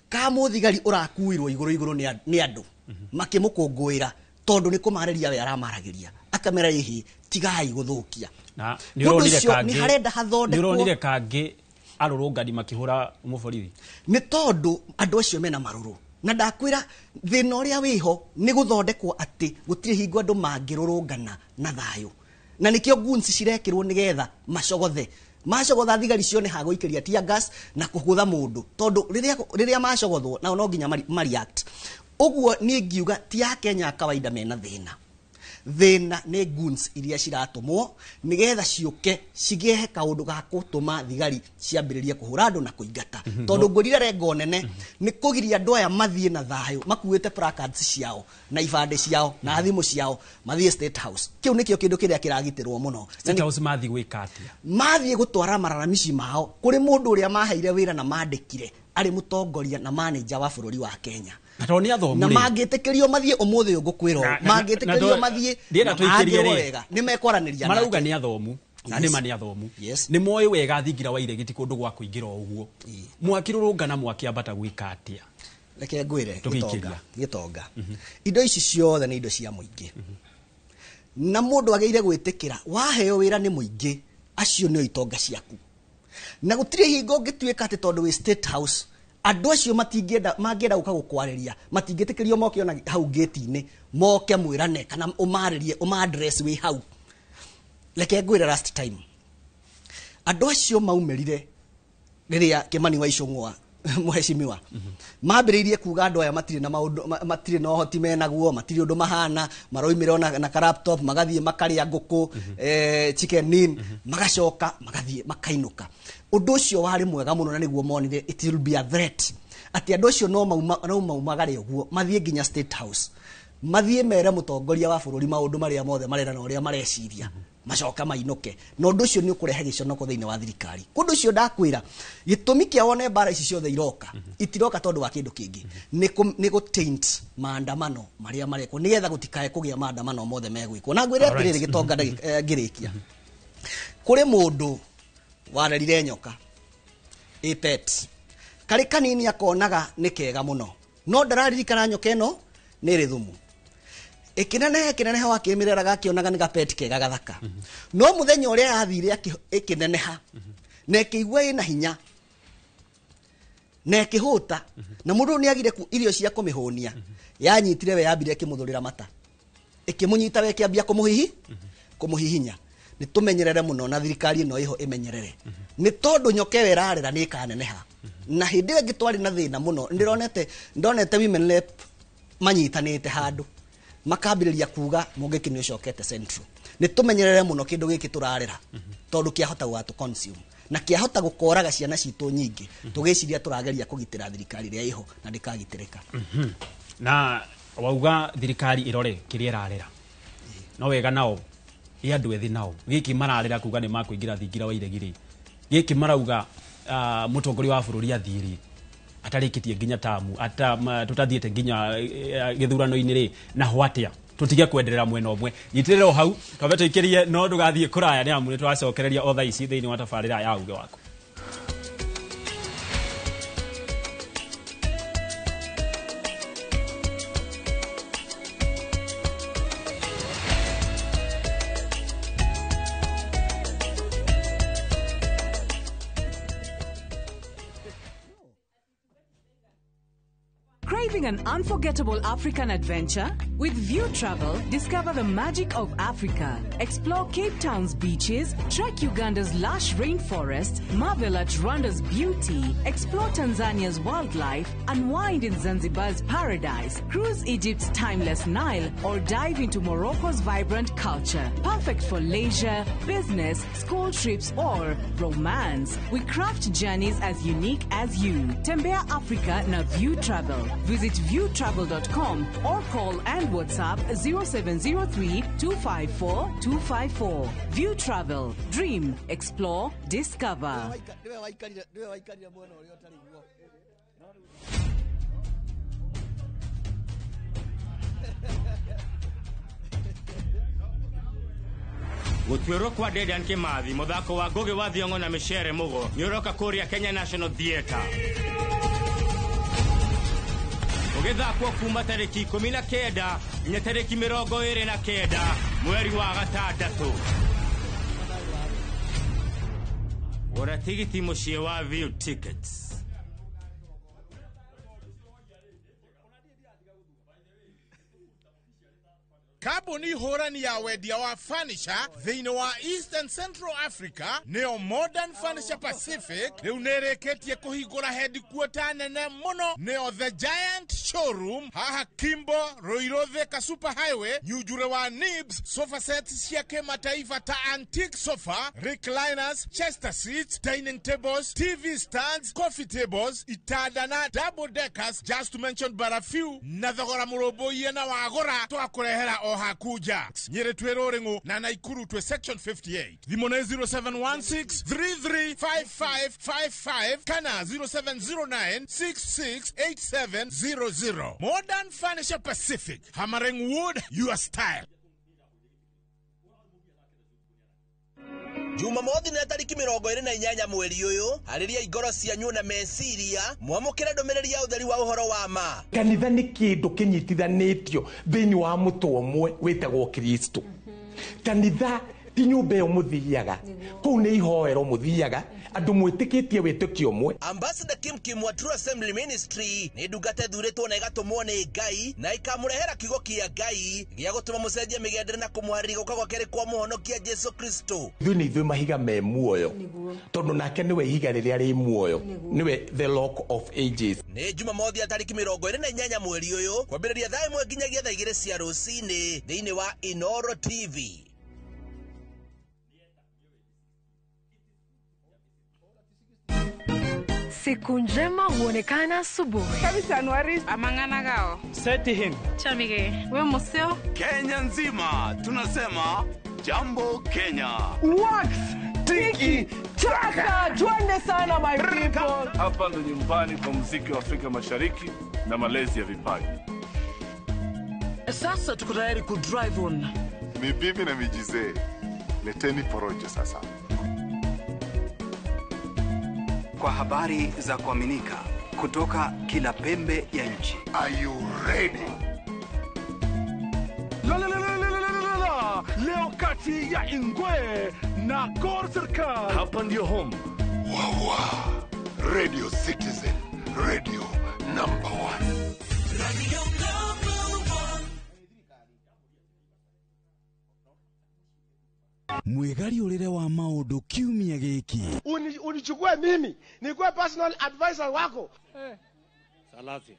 ka muthigari urakuirwo iguru ni andu makimukungwira tondu ni kumareria we aramaragiria akamera ihi tigai guthukia na niuronire kangi ni harenda hathondekwo niuronire kangi arurungani makihura muborithi ni tondu andu acio mena maruru na ndakwira thina uria wiho ni guthondekwo ati gutire hingo andu mangirurungana na thayu na nikio gunsi cirekirwo nigetha macogotha thigari cione ha guikiria tear gas na kuhutha mundu tondu riria macogothwo na no nginya react uguo ni ngiuga ti ya Kenya kawaida mena thina ni guns iria ciratumwo nigetha ciuke cigiehe kaundu ga gutuma thigari ciambiririe kuhura andu na kuingata tondu ngurire rengo nene ni kugiria andu aya mathie na thayu makuite placards ciao na ibande ciao na thimu ciao mathie State House kiu nikio kindu kiria kiragitirwo muno State House mathi gwikatia mathie gutwara mararamici mao kuri mundu uria maheire wira na mandikire ari mutongoria na manager wa bururi wa Kenya na mangitikirio mathie umuthi ngukwiro mangitikirio mathie ndiena twikirie wega ni mekwaraniria marauga ni athomu na ni mani athomu ni moyo wega thingira wa iregiti kundu gwa kuingira uguo mwakirurungana mwakiambata gwikatia reke ngwire gitonga indo ici ciothe ni indo cia muingi na mundu ageire gwitikira waheo wira ni muingi acio ni itonga ciaku na gutire hingo ngituika ati tondu wi State House andu acio mangienda guka gukwariria matingitikirio moke ona hau gate-ini moke mwirane kana umaririe address wi hau reke ngwire last time andu acio maumerire riria Kimani wa Icung'wa muheshimiwa mambiririe kuga andu aya matire na maundu matire no hoti menaguo matire undu mahana maroimire na laptop magathie makaria nguku chicken nin magacoka magathie makainuka undu ucio wari mwega muno na niguo monire it will be a threat ati andu acio no maumagare uguo mathie nginya State House mathie mere mutongoria wa bururi maundu maria mothe marera na uria mareciria macoka mainuke no undu ucio ni ukurehe giconoko thiini wa thirikari kundu ucio ndakwira gitumi kia wone bara ici ciothe iroka itiroka tondu wa kindu kingi ni go taint maandamano maria mareko nigetha gutikae kugia maandamano mothe megwikwo na ngwire atiriri gitonga ngirikia kuri mundu warerire nyoka ipet kari kanini akonaga ni kega muno no ndararirikana nyoka ino ni ri thumu ikinenehe wakimireraga akionaga ni gapet kega gathaka no muthenya uria yathire ikineneha na ikigwa ina hinya na ikihuta na mundu ni agire irio cia kumihunia yanyitire we yambire kimuthurira mata ikimunyita we kiambia kumuhihinya ni tumenyerere muno na thirikari no iho imenyerere ni tondu nyoke we rarera ni kaneneha na hindi we gitwari na thina muno ndonete women rep manyitanite handu makambiriria kuga mugiki ni ucokete central ni tumenyerere muno kindu giki turarera tondu kiahota gwa to consume na kiahota gukoraga ciana citu nyingi tugiciria turageria kugitira thirikari ria iho na ndikagitirika na wauga thirikari irore kiria irarera no wega nao i andu ethi nao giki mararera kuga ni makuingira thingira wa iregiri giki marauga mutongoria wa bururi athiri atarikitie nginya tamu tutathiete nginya githurano-ini ri na hwatia tutige kwenderera mwena omwe nyitiriro hau twabe tuikirie no ndugathie kuraya ni amu ni twacokereria o thaa ici thiini wa tabarira ya uge wako. Craving an unforgettable African adventure? With View Travel, discover the magic of Africa. Explore Cape Town's beaches, trek Uganda's lush rainforest, marvel at Rwanda's beauty, explore Tanzania's wildlife, unwind in Zanzibar's paradise, cruise Egypt's timeless Nile, or dive into Morocco's vibrant culture. Perfect for leisure, business, school trips, or romance. We craft journeys as unique as you. Tembea Africa na View Travel. Visit viewtravel.com or call and WhatsApp 0703 254 254. View Travel. Dream, explore, discover. Gũtuĩrwo kwa Dedan Kimathi mũthako wa Ngugi wa Thiong'o na Micere Mugo nĩũroka kũrĩa Kenya National Theatre. Ũgĩthakwo kuma tarĩki 19 nginya tarĩki 29 mweri wa gatandatũ. Gũra tigiti mũciĩ wa View Tickets. Kambuni hũrani ya wendia wa furniture thĩinĩ wa East and Central Africa nĩyo Modern Furniture Pacific rĩu nĩrĩkĩtie kũhingũra headquarter nene mũno nĩyo The Giant Showroom haha Kimbo Ruiru Thika Super Highway nyujure wa Nibs. Sofa sets cia kimataifa ta antique sofa, recliners, chester seats, dining tables, TV stands, coffee tables, itanda na double deckers, just to mention but a few. Na thogora mũrũmbũiye na wagũra twakũrehera o hakuja. Nyere Twerorengo na Naikuru twe section 58. Thimone 0716-335555 kana 0709-668700. Modern Furniture Pacific. Hammering wood, your style. Jumamothi na tariki 28 mweri uyu hariria igoro cianyu na meciria mwamukira ndomereri ya utheri wa uhoro wa ma. Kanitha ni kindu kinyitithanitio thiini wa mutu omwe witagwo Kristo. Kanitha ti nyumba yo muthiaga kuu ni ihoero muthiaga andu mwitikitie witukio omwe. Ambassador Kim wa True Assembly Ministry ni ndungate thuritwo na igatumwo ni Ngai na ikamurehera kigo kia Ngai gia gutuma mucenjie migendere na kumuharĩria gũka gwake kwa muhonokia Jesu Kristo. Ithuĩ mahiga me muoyo tondu nake niwe ihiga riria ri muoyo niwe the Rock of Ages. Ni Jumamothi ya tariki 28 mweri uyu kwambĩrĩria thaa 1 nginyagia thaa 2 cia rũcinĩ thĩinĩ wa Inoro TV. Siku njema huonekana asubuhi. Kabisa Anuari Amangana gao. Seti him. Chamige. We museo. Kenya nzima tunasema jambo Kenya. Wax tiki taka. Twende sana my people. Hapa ndo nyumbani kwa muziki wa Afrika Mashariki na malezi ya vipaji. Sasa tuko tayari ku drive on. Mibibi na mijize. Leteni porojo sasa. Kwa habari za kuaminika kutoka kila pembe ya nchi. Are you ready? Leo kati ya Ingwe na Gor Serikali. Hapa ndio home. Wawa. Radio Citizen. Radio number 1. Radio number 1. Mwegari urire wa maundu kiumia giki. Unichukue mimi nikuwe personal advisor wako. Salasi.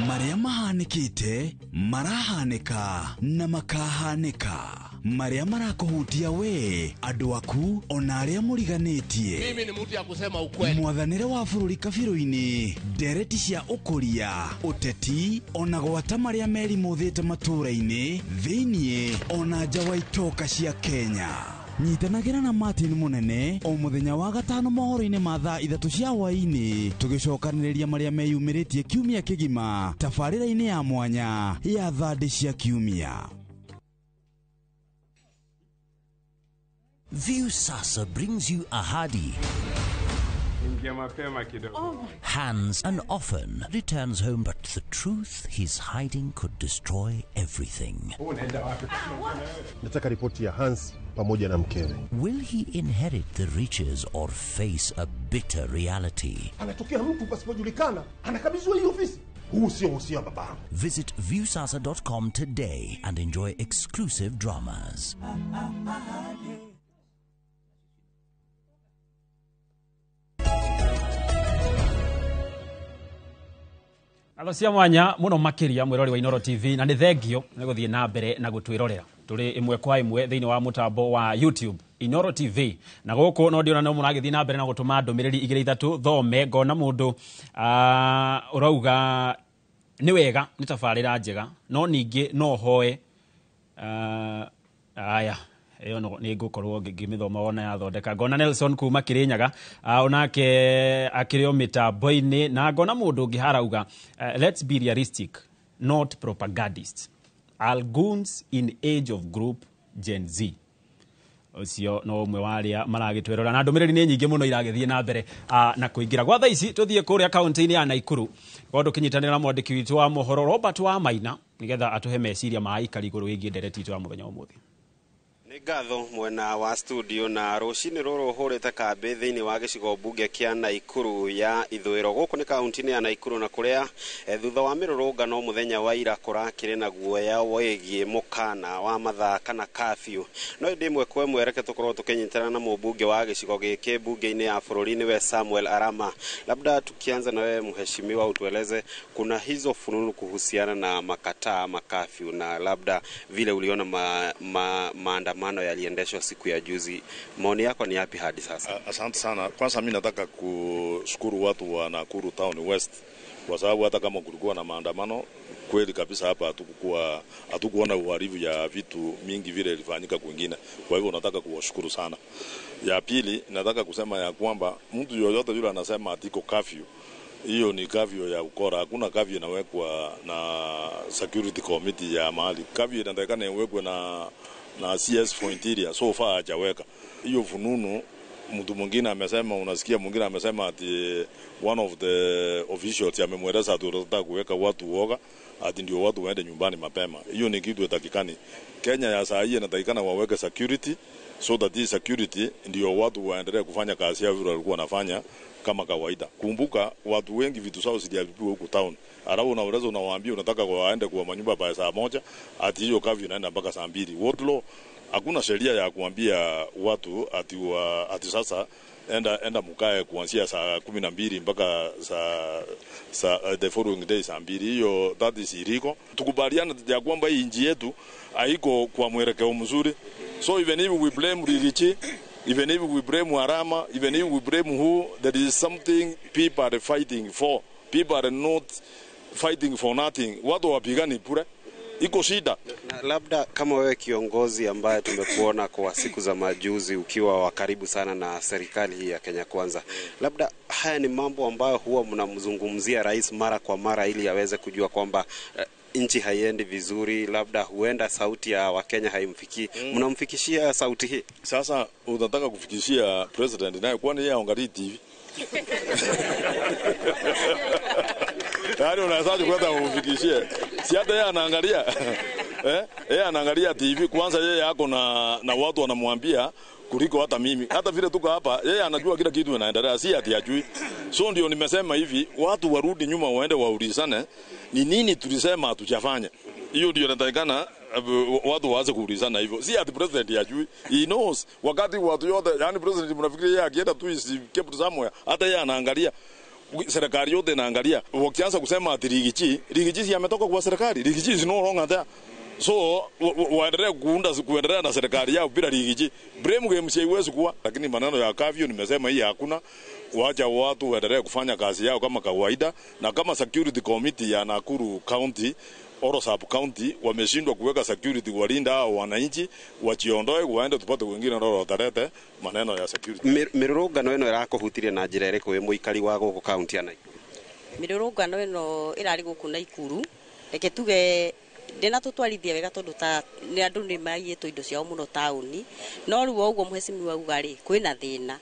Maria mahanikite, marahanika na makahanika. Maria marakuhutia we, andu aku ona aria muriganitie. Mimi ni mtu ya kusema ukweli. Mwathanire wa bururi kabiru-ini, ndereti cia ukuria, uteti ona gwata maria meri muthite matura-ini, thiini ona nja wa itoka cia Kenya. Nyitanagira na Martin Munene o muthenya wa gatano mohoro-ini ma thaa 3 cia hwaini tugicokaniriria maria meyumiritie kiumia kigima tabarĩra-ini ya mwanya ya thandi cia kiumia. View Sasa brings you Ahadi. Hans and often returns home, but the truth he's hiding could destroy everything. Nataka ripoti ya Hans pamoja na mkewe. Will he inherit the riches or face a bitter reality? Anatokea mtu pasipojulikana, anakabidhiwa hii ofisi. Huu sio usia baba. Visit viewsasa.com today and enjoy exclusive dramas. Alosia mwanya muno makiria mwirori wa Inoro TV na ni thengio ni guthie na mbere na gutwirorera turi imwe kwa imwe thiini wa mutambo wa YouTube Inoro TV na guku no ndiona no muragithie na mbere na gutuma ndomiriri 2-3 thome ngona mundu urauga ni wega ni tabarira njega no ningi no hoe aya eyo no ni ngukorwo ngimithoma wona ya thondeka ngona Nelson kuma Kirinyaga onake akirio mitambo-ini na ngona mundu ngiharauga let's be realistic not propagandists. Alguns in age of group Gen Z. ucio no umwe waria maragitwerora na ndumiriri ni nyingi muno iragithie na mbere na kuingira gwa thaa ici tuthie kuria kaunti-ini ya Naikuru gondo kinyitanira na mwandiki witu wa mohoro Robert wa Maina nigetha atuhe meciria ma ikari iguru wigi ndereti itu wa muthenya umuthi. Nĩ ngatho mwena wa studio na rũcinĩ rũrũ hũrĩte kambĩ thĩinĩ wa gĩcigo mbunge kĩa Naikuru ya ithũĩro gũkũ nĩ kaunti-inĩ ya Naikuru na kũrĩa thutha wa mĩrũrũngano mũthenya wa ira kũrakĩrĩ na guoya wĩgiĩ mũkana wa mathaa kana curfew. No ĩndĩ ĩmwe kwa ĩmwe reke tũkorwo tũkĩnyitana na mũmbunge wa gĩcigo gĩkĩ mbunge-inĩ ya bũrũri nĩwe Samuel Arama. Labda tukianza na wewe mheshimiwa, utueleze kuna hizo fununu kuhusiana na makataa curfew na labda vile uliona maandamano yaliendeshwa siku ya juzi. Maoni yako ni yapi hadi sasa? Asante sana. Kwanza mimi nataka kushukuru watu wa Nakuru Town West kwa sababu hata kama kulikuwa na maandamano kweli kabisa hapa hatukuona uharifu ya vitu mingi vile ilifanyika kwingine. Kwa hivyo nataka kuwashukuru sana. Ya pili nataka kusema ya kwamba mtu yoyote yule anasema atiko curfew, hiyo ni curfew ya ukora. Hakuna curfew inawekwa na security committee ya mahali. Curfew inatakana iwekwe na CS for interior, so far hajaweka hiyo fununu. Mtu mwingine amesema, unasikia mwingine amesema ati one of the officials amemweleza tunataka kuweka watu woga ati ndio watu waende nyumbani mapema. Hiyo ni kitu hatakikani. Kenya ya saa hii inatakikana waweke security so that this security ndio watu waendelee kufanya kazi yao vile walikuwa wanafanya kama kawaida. Kumbuka watu wengi vitu sawa sijaribiwa huko town. Alafu unaweza unawaambia unataka waende kwa manyumba pa saa moja ati hiyo curfew inaenda mpaka saa 2. What law? Hakuna sheria ya kuambia watu ati sasa enda mkae kuanzia saa 12 mpaka saa the following day saa 2. Hiyo that is illegal. Tukubaliana ya kwamba hii nchi yetu haiko kwa mwelekeo mzuri. So even if we blame Rigathi, even if we blame Arama, even if we blame who, there is something people are fighting for. People are not fighting for nothing. Watu wapigani bure. Iko shida. Na labda kama wewe kiongozi ambaye tumekuona kwa siku za majuzi ukiwa wa karibu sana na serikali hii ya Kenya Kwanza, labda haya ni mambo ambayo huwa mnamzungumzia rais mara kwa mara ili aweze kujua kwamba nchi haiendi vizuri, labda huenda sauti ya Wakenya haimfikii. Mnamfikishia sauti hii? Sasa unataka kufikishia president naye kwani yeye aangalie TV? Yaani unawezaje kwenda kumfikishia? Si hata yeye anaangalia. Yeye anaangalia TV kwanza, yeye yako na watu wanamwambia kuliko hata mimi. Hata vile tuko hapa, yeye anajua kila kitu inaendelea, si ati hajui. So ndio nimesema hivi, watu warudi nyuma waende waulizane ni nini tulisema hatujafanya. Hiyo ndio inatakikana watu waanze kuulizana hivyo. Si ati president hajui. He knows. Wakati watu yote, yani president mnafikiri yeye akienda tu is kept somewhere, hata yeye anaangalia. Serikali yote inaangalia. Wakianza kusema ati Rigathi ametoka kwa serikali. Rigathi is no longer there. So waendelee kuendelea na serikali yao bila Rigathi. Blame game haiwezi kuwa. Lakini maneno ya curfew nimesema hii hakuna. Wacha watu waendelee kufanya kazi yao kama kawaida, na kama security committee ya Nakuru County Oro Sub County wameshindwa kuweka security walinda hao wananchi, wachiondoe waende tupate wengine ndio watarete maneno ya security. Mirurungano ino irakuhutirie na njira iriku wi muikari wa guku county ya Naikuru? Mirurungano ino irari guku Naikuru reke tuge ndina tutwarithia wega tondu ta ni andu ni maiyetwo indo ciao muno tauni, no riu uguo muhecimi wa ugari kwina thina.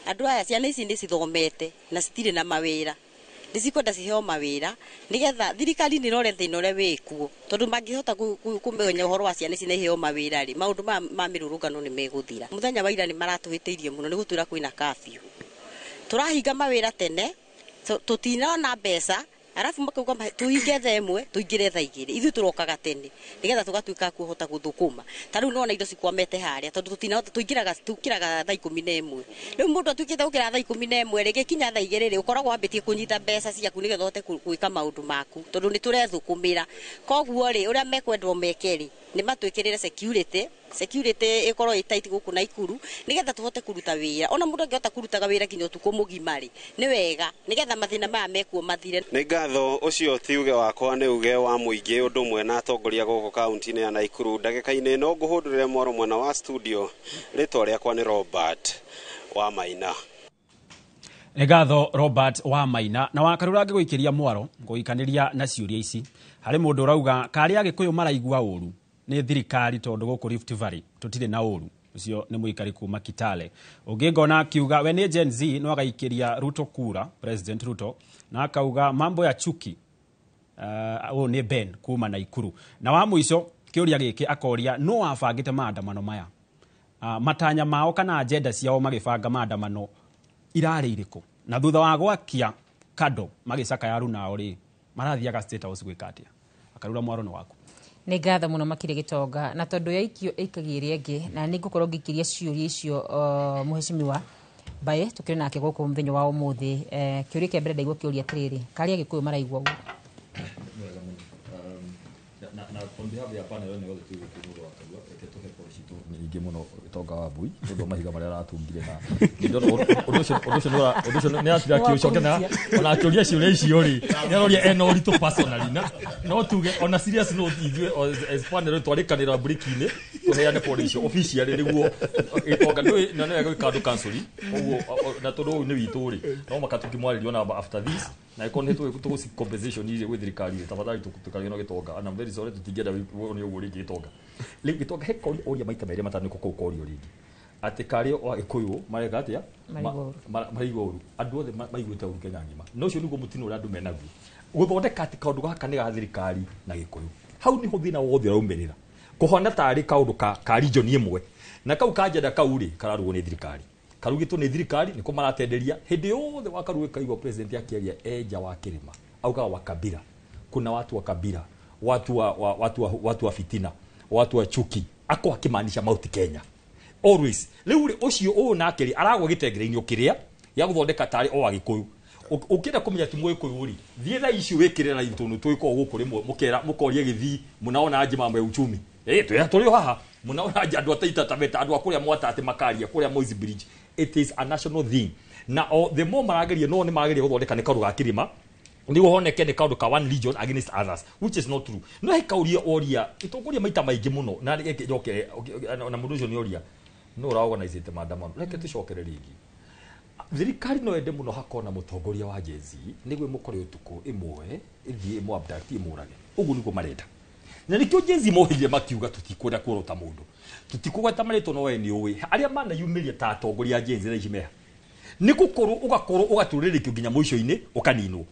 Andu aya ciana ici ni cithomete na citire na mawira, nicikwenda ciheo mawira nigetha thirikari ni rore thina uria wikuo, tondu mangihota kumenya uhoro wa ciana ici na iheo mawira ri maundu ma mirurungano ni meguthira. Muthenya wa ira ni maratuhiteirie muno ni gutwira kwina curfew, turahinga mawira tene tutinona mbeca, arafu makauga tuinge tha imwe tuingire tha igiri, ithu turokaga tene nigetha tugatuika kuhota guthukuma. Ta riu nona indo cikwamete haria tondu tutinahota tukiraga tha 11. Riu mundu atuikite ukira tha 11 rigi kinya tha igiri ri ukoragwo ambitie kunyita mbeca ciaku nigetha uhote gwika maundu maku tondu ni turethukumira. Koguo ri uria mekwendwo mekeri ni matwikirire security ikorwo itight guku Naikuru nigetha tuhote kuruta wira. Ona mundu angihota kurutaga wira kinya utuko mugima ri ni wega nigetha mathina maya mekuo mathire. Ni ngatho ucio tiuge wakwa ni uge wa muingi undu mwe na atongoria guku county ya Naikuru. Ndagika-ini ino nguhundurire mwaro mwena wa studio, ritwa riakwa ni Robert wa Maina. Ngatho Robert wa Maina. Na wakarura ngiguikiria mwaro nguikaniria na ciuria ici. Hari mundu urauga kari agikuyu maraigua uru ni thirikari tondu guku Rift Valley tutire na uru ucio nĩ mũikari kuma Kitale. Ũngĩngona akiuga we nĩ Gen Z no agaikiria Ruto kura, President Ruto, na akauga mambo ya chuki nĩ Ben kuma Naikuru. Na wa mũico kĩũria gĩkĩ akoria no abangĩte maandamano maya, matanya mao kana agenda ciao magĩbanga maandamano irarĩ irĩkũ, na thutha wa gwakia kado magĩcaka yaru nao rĩ marathiaga State House gwĩka atĩa? Akarura mwaro nĩ waku. Nĩ ngatho mũno makire Gitonga, na tondũ ya ikio ĩkagĩria ĩngĩ na nĩ ngũkorwo ngĩkiria ciũria icio mũheshimiwa Bae tukĩrĩ nake gũkũ mũthenya wa ũmũthĩ. Kĩũria kĩa mbere ndaigua kĩũria atĩrĩrĩ, karĩa Gĩkũyũ maraigua ũguo? Na on behalf ya panel ni wothe tuwe kunuru wakagwa reke tuhe policy tu nyingi muno Gitonga wa Mbui tondu mahiga maria aratungire na ndono undu ni atira kiucoke na ona akiuria ciuria icio ri ni aroria eno ritu personally na no tuge ona serious note ithwe as panel twarikanira break-ini tuheane policy officially niguo Gitonga ndui na nega gwikando council uguo na tondu ni witu ri no makatukimwaririo na after this na ikone tu compensation ile with thirikari tafadhali tukali no Gitonga and I'm very sorry tutigeda woni uguo ringi Gitonga lingi Gitonga he kori oria maita mere matano ko kori ringi ati kari o Gikuyu marega atia maigoru andu othe maiguite uru Kenya ngima no cio niguo mutino uri andu menagu guthondeka ati kaundu gaka ni ga thirikari na Gikuyu hau ni huthina wothe raumirira kuhona tari kaundu ka region imwe na kau kanjenda kau ri kararugo ni thirikari karugitwo ni thirikari niko maratenderia hindi yothe wakaruge kaigwa president yakiaria eja wa Kirima auga wa kabila kuna watu wa kabila watu wa fitina watu wa chuki ako akimaanisha Mount Kenya always riu ucio o nakeri aragwa gitengereinio kiria ya guthondeka tari o Agikuyu ukenda kumenya ti Mwikuyu ri thie tha icio wekire na itunu twiko guku rimwe mukera mukoria githi munaona aje mambo ya uchumi tuli haha munaona aje andu ataita tabeta andu akuria mwata ate makaria kuria Moi's Bridge. It is a national thing. Now the more marageria no ni marageria guthondeka ni kaundu ga Kirima ni guhoneke ni kaundu ka one region against others, which is not true. No he kauria oria itongoria maita maingi muno na njoke na mundu ucio ni oria no ra organize te maandamano reke tucokere ringi thirikari no ende muno hakona mutongoria wa Jezi nigwe mukore utuko imwe ithie mu abduct imurage ugu niko marenda na nikyo Jezi mohirie makiuga tutikwenda kurota mundu tutikugweta marito no we ni uwi aria mana yumiria ta atongoria Jezi na imeha ni gukorwo ugaturĩrĩkio nginya mũico-inĩ ũkaninwo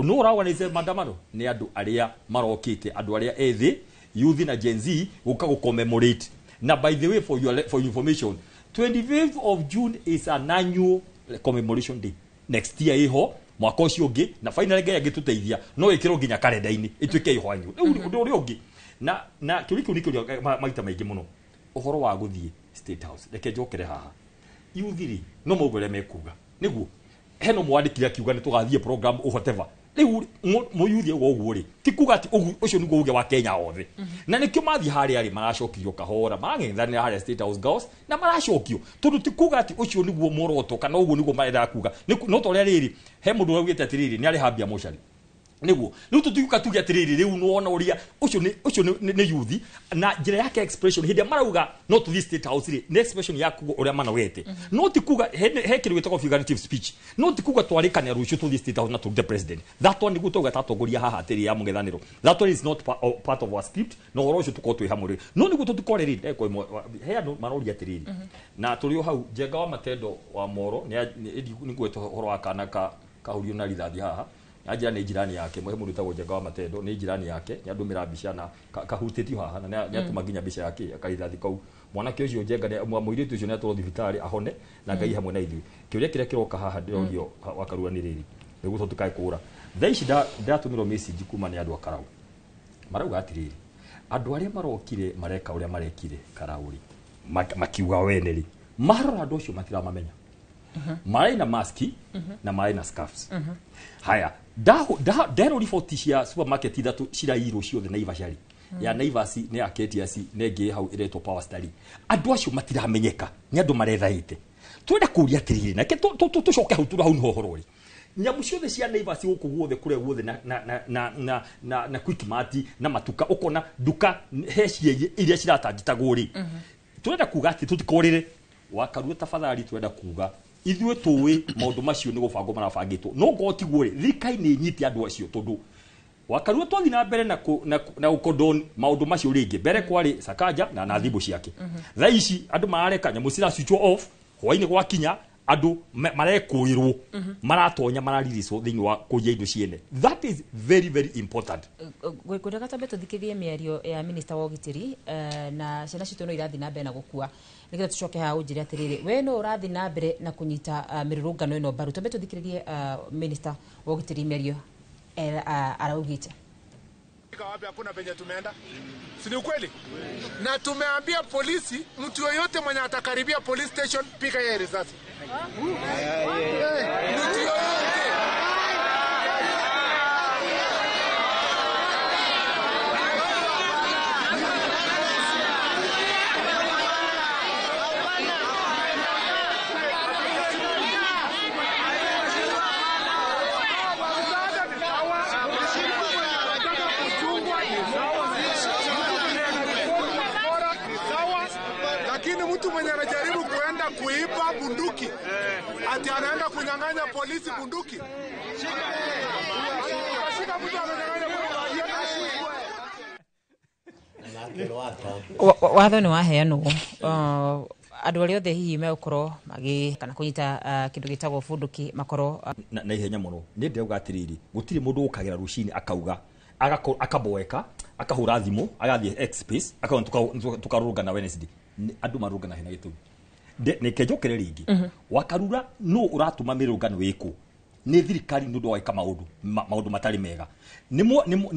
no organize maandamano ni andu aria marokite andu aria ethi youth na Gen Z guka commemorate. Na by the way for your information 25th of June is an annual commemoration day next year iho mwaka ucio ungi na finally ngai agituteithia no ikiro nginya kalenda-ini ituike iho anyu undu uri ungi na kiurikiu nikio maita maingi muno uhoro wa guthie State House reke njokere haha youthiri no mogore mekuga niguo heno mwandikira kiuga ni tugathie program whatever riu muyuthi uguo ri tikuga ati ucio niguo uge wa Kenya othe na nikio mathi hari ari maracokirio kahora mang'ethanira hari State House girls na maracokio tondu tikuga ati ucio niguo moroto kana uguo niguo marenda kuga no toria riri he mundu wagwite atiriri ni ari hambia moshari niguo riu tutikuga tuge atiriri riu no ona uria ucio ni youthi na njira yake expression hindi marauga not this State House ri next expression yaku uria mana wete no tikuga he kiru gitako figurative speech no tikuga twarikania rucio to this State House na to the president that one niguo tuga tatongoria haha atiri ya mung'ethaniro that one is not part of our script no horo ucio tuko twi hamwe no niguo tutikoreri eko he andu marori atiriri na tulio hau Njenga wa Matendo wa Moro niguo horo akana kahurio na rithathi haha ajira ni jirani yake muhemu rutagwo Njenga wa Matendo ni jirani yake ni andu mirabica na kahutitio haha na ni atuma nginya bica yake akaithathi kau mwanake ucio Njenga ni muiritu ucio ni atoro thibitari ahone na ngai hamwe na ithui kiuria kiria kiroka haha ndio wakarua ni riri niguo tutukae kura thaici ndatumiro message kuma ni andu akarau marauga atiriri andu aria marokire mareka uria marekire karauri makiuga weneri marora andu ucio matiramamenya marai na maski na marai na scarves haya dero report cia supermarket ithatu cirairo ciothe na Ivashari ya Naivasi ne Aketiasi ne ngi hau ireto Power Star andu acio matiramenyeka ni andu marethaite twenda kuria atiriri na tucoke hau tura hau no horo ri nyamu ciothe cia Naivasi guku guothe kure guothe na Quick Mart na matuka ukona duka heci iria ciratangitagwo ri twenda kuga ati tutikorire wakaruo tafadhali twenda kuga ithuĩ tuwe maundu macio ni gubango marabangitwo no ngotiguo ri thirikari ni nyiti andu acio tondu wakarua twathi na mbere na ukondon maundu macio ringi mbere kwari Sakaja na thimbu ciake tha ici andu marareka nyamu cira switch off hwaini gwa kinya andu marekuirwo maratonya maraririswo thiini wa kuya indo ciene. That is very very important. Gwikunda gatambe tuthikithie miario ya minister wa ugitiri na ciana citu no irathi na mbere na gukua nigetha tucoke ha unjire atiriri we no urathi na mbere na kunyita mirurungano ino baru tambe tuthikithie minister wa ugitiri miario araugite wapi hakuna penye tumeenda, si ni ukweli? Na tumeambia polisi mtu yoyote mwenye atakaribia police station piga yeye risasi. Mtu yoyote mtu mwenye anajaribu kuenda kuiba bunduki ati anaenda kunyang'anya polisi bunduki. Shika mtu ananyang'anya bunduki. Watho ni waheanwo andu aria othe hihi megũkorwo magi kana kunyita kindu gitagwo bunduki makorwo na ihenya muno. Ni ndeuga atiriri gutiri mundu ukagira rucini akauga akaboeka akahura thimu agathie X space akona tukarurungana Wednesday andu marungana hena gitu nikejokere ringi wakarura no uratuma mirungano wiku ni thirikari nundu wa ika maundu matari mega ni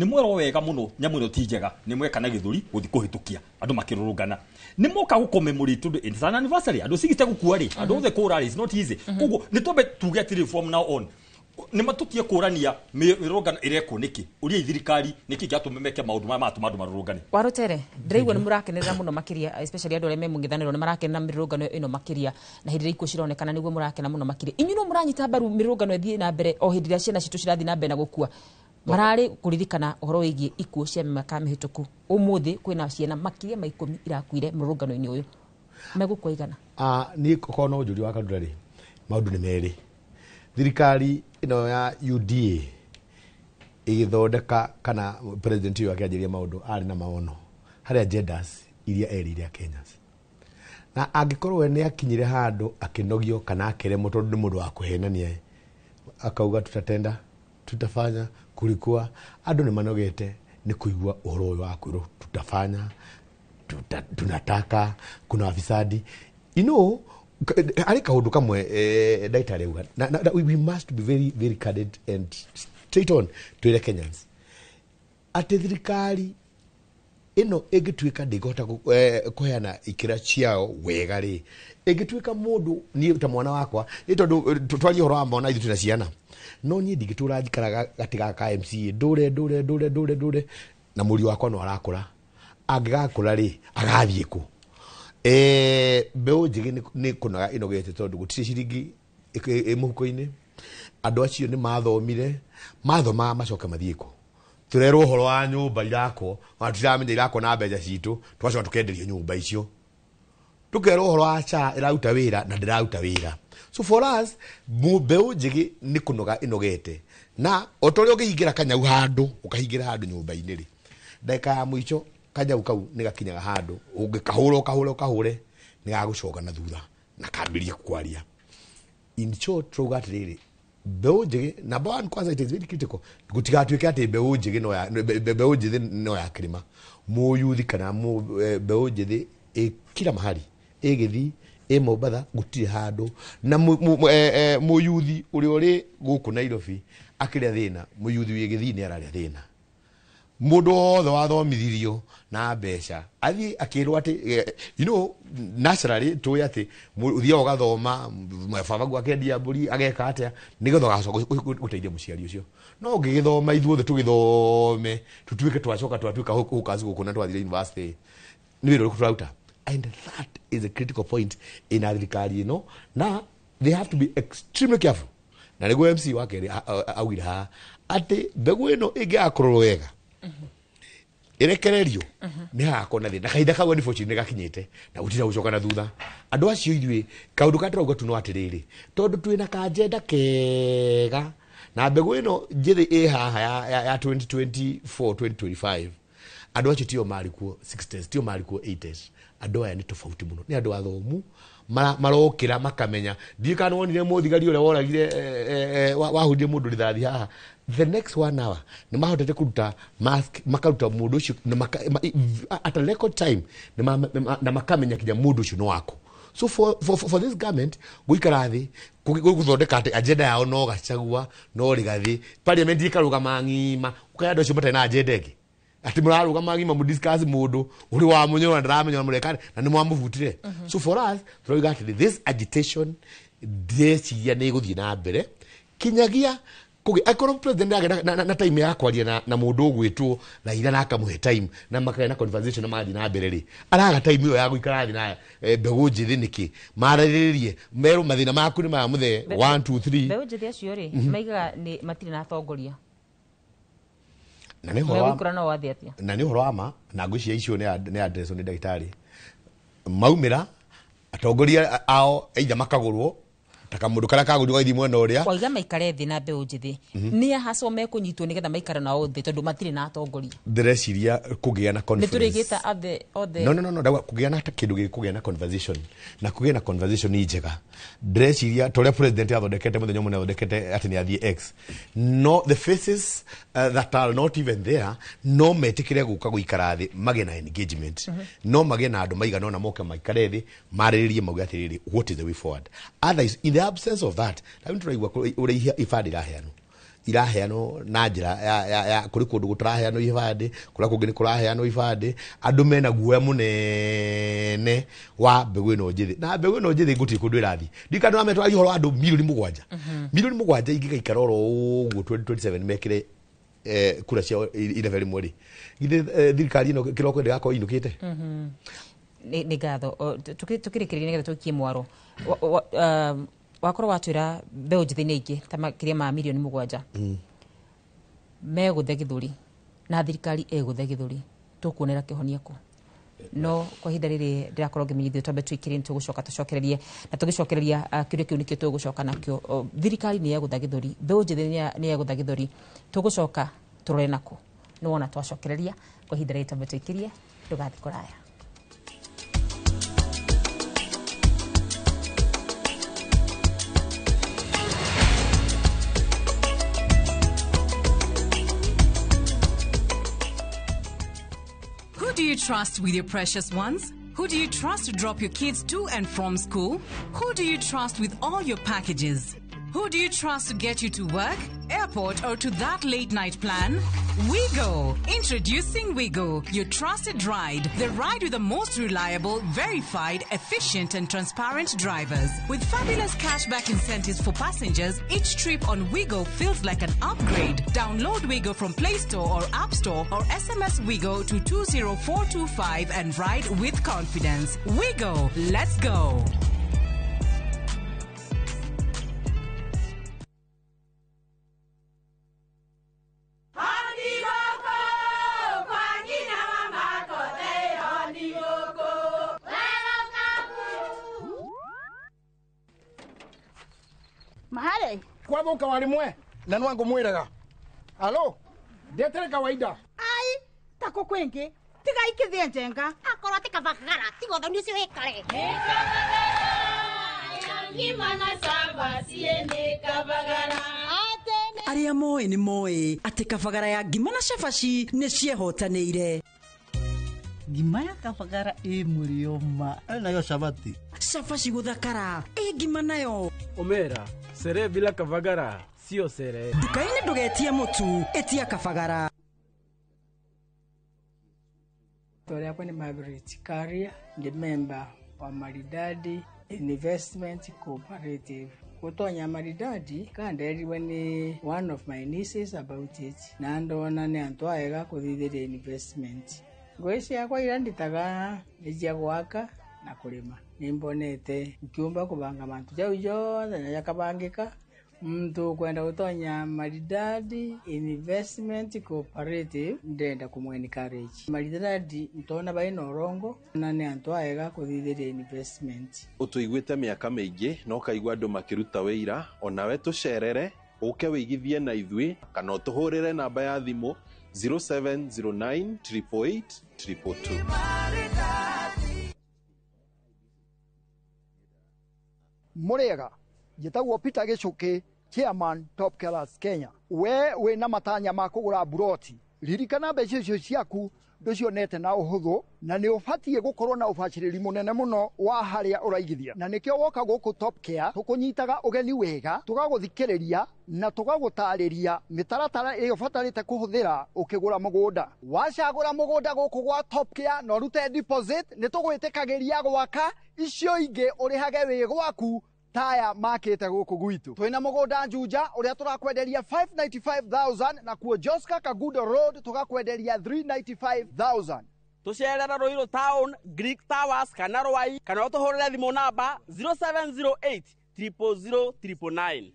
mwero wega muno nyamu ino tijega ni mweka na githuri guthi kuhitukia andu makirurungana ni moka gucommemorate it's an anniversary andu sigite gukua ri andu othe kura is not easy kugo ni tobe tuge atiri from now on ni matutie kurania mirungano ireko niki uria thirikari niki gatumemeke maundu ma matumadu marurungane warutere ndiraigwa ni murakenera muno makiria especially andu aria me mungithaniro ni marakenera mirungano ino makiria na hindi iko cironekana niguo murakena muno makiria inyu no muranyita baru mirungano ethie na mbere o hindi ria ciana citu cirathi na mbere na gukua marari kuririkana uhoro wigie ikuo cia maka mihituku umuthi kwina ciana makiria ma 10 irakuire mirungano ini uyu megukwa igana ni kono njuri wa kadurari maundu ni meri thirikari ino ya UDA igithondeka kana president yu akianjiria maundu ari na maono hari agendas iria eriria Kenyans na angikorwo ni akinyire handu akinogio kana akiremo tondu ni mundu wa kuhenania akauga tutatenda tutafanya kulikuwa andu ni manogete ni kuigua uhoro uyu wa kwiro tutafanya tunataka kuna afisadi ari kaundu kamwe daitare uga we must be very very candid and straight on to the Kenyans ati thirikari ino igituika ndigota kuheana ikira ciao wega ri igituika mundu ni ta mwana wakwa ni tondu twari horo amba na ithu tuna ciana no nyi ndigitura njikaraga gatiga ka MCA ndure na muri wakwa no arakura angigakura ri agathie ku beo jigi ni kunaga inogete tondu gutiri ciringi muhuko-ini andu acio ni mathomire mathoma macoka mathieko turerwo uhoro wa nyumba irako atiramenya irako na mbeca citu twacoka tukenderio nyumba icio tukerwo uhoro wa cha iraruta wira na ndiraruta wira so for us beo jigi ni kunaga inogete na otorio ukihingira kanyau handu ukahingira handu nyumba-ini ri ndeka ya mwicho kanyau kau ni gakinyaga handu ungikahura ni gagucoka na thutha na kambiria kwaria in short trouga atiriri mbeu njigi number one kwanza it is very critical gutigatuike ati mbeu njigi no ya kirima muyuthi kana mbeu njigi kila mahali igithi Mombasa gutiri handu na muyuthi uri guku Nairobi akiria thina muyuthi wigithi ni araria thina mundu othe wathomithirio na mbeca athi akirwo ati naturally tu ati uthia ugathoma baba akendia mburi ageka atia nigetha gacoka guteithia muciari ucio no ngigithoma ithuothe tugithome tutuike twacoka twatuika hukazi guku na twathire university ni wiro kurauta and that is a critical point in agriculture na they have to be extremely careful na niguo MC wake awira ha ati mbegu ino ingiakorwo wega irekererio ni hakona thina kaitha kago ni fortune gakinyite na gutira gucoka na thutha andu acio ithui kaundu katirauga tu no atiriri tondu twina kanjenda kega na mbegu ino njithi haha ya 2024 2025 andu acio tio mari kuo 60s tio mari kuo 80s andu aya ni tofauti muno ni andu athomu marokira makamenya ndikana wonire muthigari ule woragire wahundie mundu rithathi haha the next 1 hour ni mahotete kuruta mask makaruta mundu ucio at a record time na makamenya kinya mundu ucio no wako. So for this government guikara thi guthondeka agenda yao no gacagua no rigathi parliament ikaruga mangima ukayando cio mata na agenda eke ati muraruga mangima mu discuss mundu uri wa munyora ndaramenyo murekane na ni mwamuvutire. So for us we got this agitation this year ni guthie na mbere kinyagia kugi akoro president na time ya kwaria na mundu gwitwo na ira na akamuhe time na makaya na conversation na mathi na mbere ri araga time iyo ya guikara thi na mbegu njithi niki mararirie meru mathina maku ni ma muthe 1 2 3 mbegu njithi acio ri maiga ni matiri na atongoria na ni horo ama na ngucia icio ni address ni ndagitari maumira atongoria ao eija makagurwo taka mundu kara kagurwo ithi mwena uria kwaiga maikare thi na mbeu njithi ni haso mekunyitwo nigetha maikara na othi tondu matiri na atongoria ndreciria kugia na conference niturigita othe no ndawa kugia na kindu kugia na conversation na kugia na conversation ni njega ndreciria tore president athondekete muthenya mune athondekete ati ni athie X no the faces that are not even there no metikire guka guikara thi mage na engagement no mage na andu maiga no moke maikare thi mariririe mauga atiriri what is the way forward otherwise in the absence of that na turaigwa uri ifadi iraheano na njira ya kuri kundu gutaraheano ifadi kura kungi kuraheano ifadi andu mena guoya munene wa mbegu ino njithi na mbegu ino njithi nguti kundu irathi ndikano ametwa ihoro andu milioni 7 ingigaikara oro uguo 2027 mekire kura cia ireveri mweri githe thirikari ino kiroko ndegako inukite ni gatho tukirikiria nigetha tukie mwaro wakorwo watwira mbeu njithi ni ingi ta makiria ma milioni 7 meguthe githuri na thirikari eguthe githuri tukuonera kihonia ku no kwa hinda riri ndirakorwo ngimenyithio twambe twikire nitugucoka tucokererie na tugicokereria kiuria kiu nikio tugucoka nakio thirikari ni egutha githuri mbeu njithi ni egutha githuri tugucoka turore nako no wona twacokereria kwa hinda riri twambe twikirie ndugathi kuraya. Who do you trust with your precious ones? Who do you trust to drop your kids to and from school? Who do you trust with all your packages? Who do you trust to get you to work, airport, or to that late night plan? Wigo. Introducing Wigo, your trusted ride. The ride with the most reliable, verified, efficient, and transparent drivers. With fabulous cashback incentives for passengers, each trip on Wigo feels like an upgrade. Download Wigo from Play Store or App Store or SMS Wigo to 20425 and ride with confidence. Wigo, let's go. Mahare kwa boka walimwe na nwango mwiraga alo ndetere kawaida ai tako kwengi tiga ikithie njenga akora tika bakara tigo thoni cio hekare ngimana samba siene kabagara aria moe ni moe ati kabagara ya ngimana shafashi ne ciehotanĩire ngima ya kabagara murioma nayo shabati shafashi guthakara ngima nayo omera sere bila kabagara sio sere dukaini ndugetie mutu etia kabagara. Story yako ni Margaret Karia, the member wa Maridadi Investment Cooperative. Kutonya Maridadi kanderirwe ni one of my nieces about it na ndona ni antu aega kuthithira investment. Ngoici yakwa iranditaga nijia gwaka na kulima nimbonete nkiumba kubanga mantu jau yothe na yakabangika mtu kwenda utonya Maridadi Investment Cooperative ndenda kumwencourage Maridadi ntona baina orongo na ne antu aega kuthithira investment utuigwite miaka mingi no kaigwa andu makiruta wira onawe tucerere uke wigithie na ithui kana utuhurire namba ya thimu 0709 888 222. Murega njitagwo Peter Gicuki, Chairman Top Killers Kenya. We wina matanya ma kugura buroti, ririkana mbeca icio ciaku nducionete na uhuthu, na ni ubatie gukorwo na ubaciriri munene muno wa haria uraigithia, na nikio woka guku Top Care tukunyitaga ugeni wega, tugaguthikiriria na tugagutariria mitaratara iyo batarite kuhuthira ukigura mugunda. Wacagura mugunda guku gwa Top Care no rute deposit, ni tugwitikagiria gwaka icio ingi urihage wi gwaku taya makete guku gwitu. Twina mugunda Juja uria turakwenderia 595,000 na kuo Joska Kagudo Road tugakwenderia 395,000. Tucerera Ruiru Town, Greek Towers kana Rwai kana utuhurire thimu namba 0708 000 999.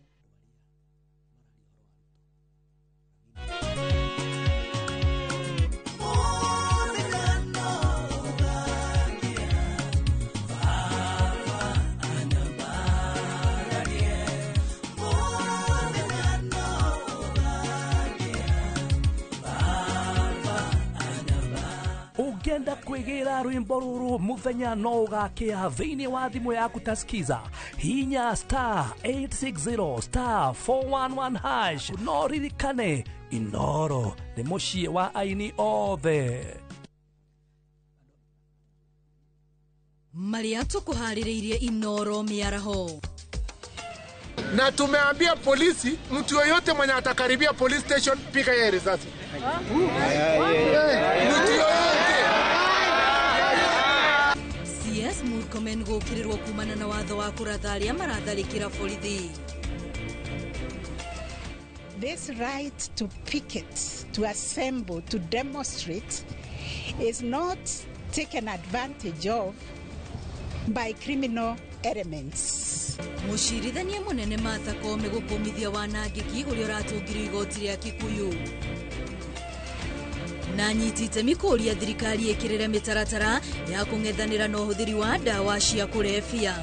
Ugenda kwigira rwimbo ruru muthenya no ugakia thiini wa thimu yaku taskiza hinya *860 *411 no ririkane Inoro ni mucii wa aini othe. Maria tukuhaririirie Inoro miaraho. Na tumeambia polisi mtu yoyote mwenye atakaribia police station piga yeye risasi. Mtu yoyote. CS Murkomen gukirirwo kumana na watho wa kuratharia maratharikira borithi. This right to picket, to assemble, to demonstrate is not taken advantage of by criminal elements. Mushirithania munene Martha Koome gukumithia wanangiki uria uratungirwo igoti ria Kikuyu. Na nyitite mikuria thirikari ikirire mitaratara ya kung'ethanira na uhuthiri wa dawa cia kurebia.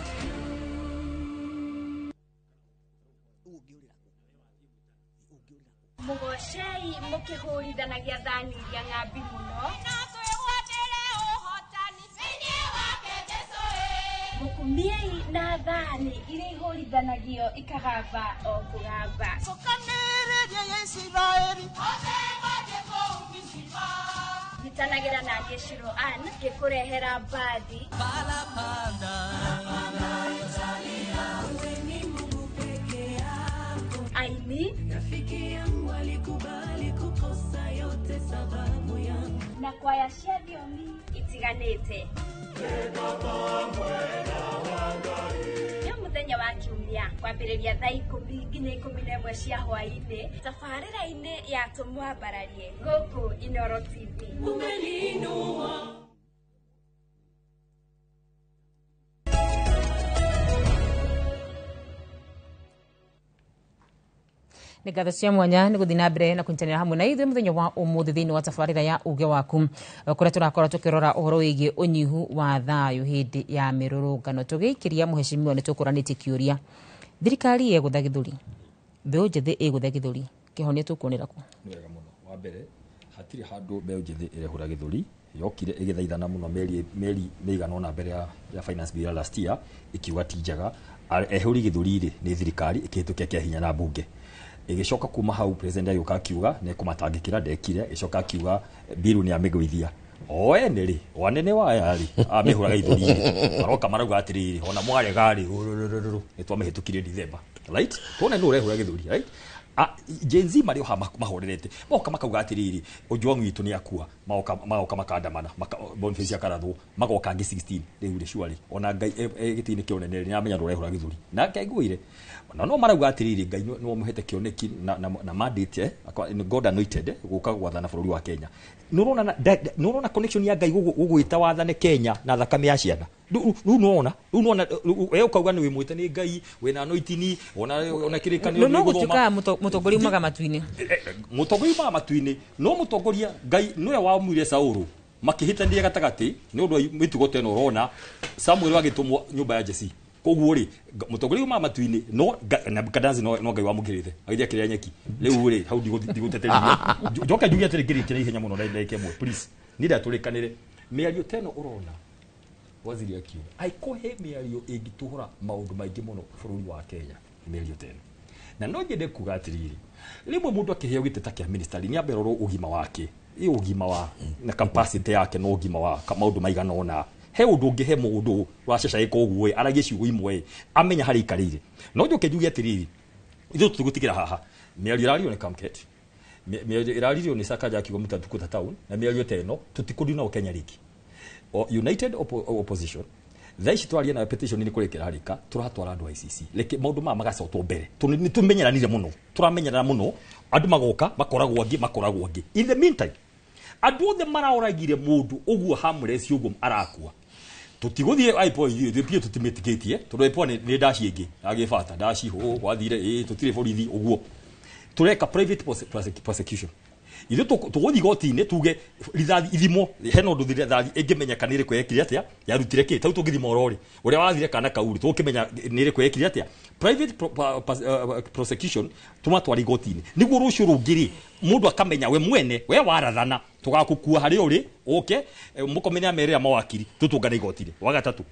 Mugocei mukihurithanagia thani iria ng'ambi muno. Mukumiei na thani iria ihurithanagio ikagamba o kugamba. Gitanagira na Geshiro Ann gikurehera mbadi. Aini rafiki yangu alikubali kukosa yote sababu yangu. Na kwaya cia thiomi itiganite. Yo muthenya wa Kiumia kwambiriria thaa 10 nginya 11 cia hwaini tabarĩra-inĩ ya tũmwambararie gũkũ Inoro TV. Nĩ ngatho cia mwanya nĩ gũthiĩ na mbere na kũnyitanĩra hamwe na ithuĩ mũthenya wa ũmũthĩ thĩinĩ wa tabarĩra ya uge waku kũrĩa tũrakorwo tũkĩrora ũhoro wĩgiĩ ũnyihu wa thayũ hĩndĩ ya mĩrũrũngano. Tũgĩikĩria mũhecimiwa nĩ tũkũranĩtie kĩũria, thirikari ĩgũtha gĩthũri, mbeũ njĩthĩ ĩgũtha gĩthũri, kĩhonia tũkuonera kũ? Nĩ wega mũno. Wa mbere hatirĩ handũ mbeũ njĩthĩ ĩrehũra gĩthũri, yokire ĩgĩthaithana mũno mĩeri mĩigana ona mbere ya finance bill last year ikiuga ti njega. Ehũri gĩthũri-rĩ nĩ thirikari ĩkĩhĩtũkia kĩa hinya na mbunge. Igicoka kuma hau president ayuka akiuga ne kumatangikira ndekire icoka akiuga biru ni amigwithia oene ri wanene waya ri amehura gaithuri aroka marauga atiriri ona mware gari ni twamehitukirie December right tone no rehura githuri right Gen Z mari oha mahorerete moka makauga atiriri Ojwang witu ni akua maoka makandamana Boniface akarathwo magoka ngi 16 riu ri shwari ona ngai gitini kionene ni amenya ndo rehura githuri na kaiguire no marauga atiriri ngai no muhete kioneki na mandate God anointed guka gwathana bũrũri wa Kenya nurona connection ya ngai gugwita wathane Kenya na thakame ya ciana nurona we ukauga ni wimwite ni ngai wina anointini ona kirikanio no gutuka mutongoria umaga matu-ini mutongoria umaga matu-ini no mutongoria ngai niwe wamwire Saũlũ makihitania gatagati ni undu mitugo teno urona Samuel wagitumwo nyumba ya Jesse koguo ri mutongoria ma matuini no Nebukadnezar no ngai wa mugirite agithia kiria nyeki riu ri hau ndiguteteria joka jugia tiri kiri hinya muno ndeke mwe please nida turikanire miario teno urona waziri akiuga aikohe miario ingituhura maundu maingi muno bururi wa Kenya miario teno na no nyende kuga atiriri rimwe mundu akiheo giteta kia minister ni aberoro ugima wake i ugima wa na capacity yake no ugima wa maundu maigana ona he undu ungihe mundu waceca iko guo aragie ciugo imwe amenya hari ikarire no njoke njuge atiriri ithu tugutigira haha miario irario ni Kamket miario irario ni Sakaja akiuga Mutatukuta town na miario teno tutikudi na Kenya riki United Opposition thaici twaria na petition ni kurekera harika turatwara andu ICC leke maundu ma magacotwo mbere ni tumenyeranire muno turamenyerana muno andu magoka makoragwo angi in the meantime andu othe maraoragire mundu uguo Harmless uguo arakua tutiguthie aipo thipie tutimetikitie turepo ni ndaci ingi agifata ndaci ho wathire tutire borithi uguo tureka private prosecution ithu tuguthi goti-ini tuge rithathi ithimo heno ndu rithathi ingimenyekanire kwekire atia yarutire ki tau tugithimo orori uria wathire kana kauri tukimenya nire kwekire atia private prosecution tumatwari goti-ini niguo rucio rungiri mundu akamenya we mwene we warathana tugakukua hari uri okay mukomenya merera mawakiri tutungana igoti-ini wa gatatu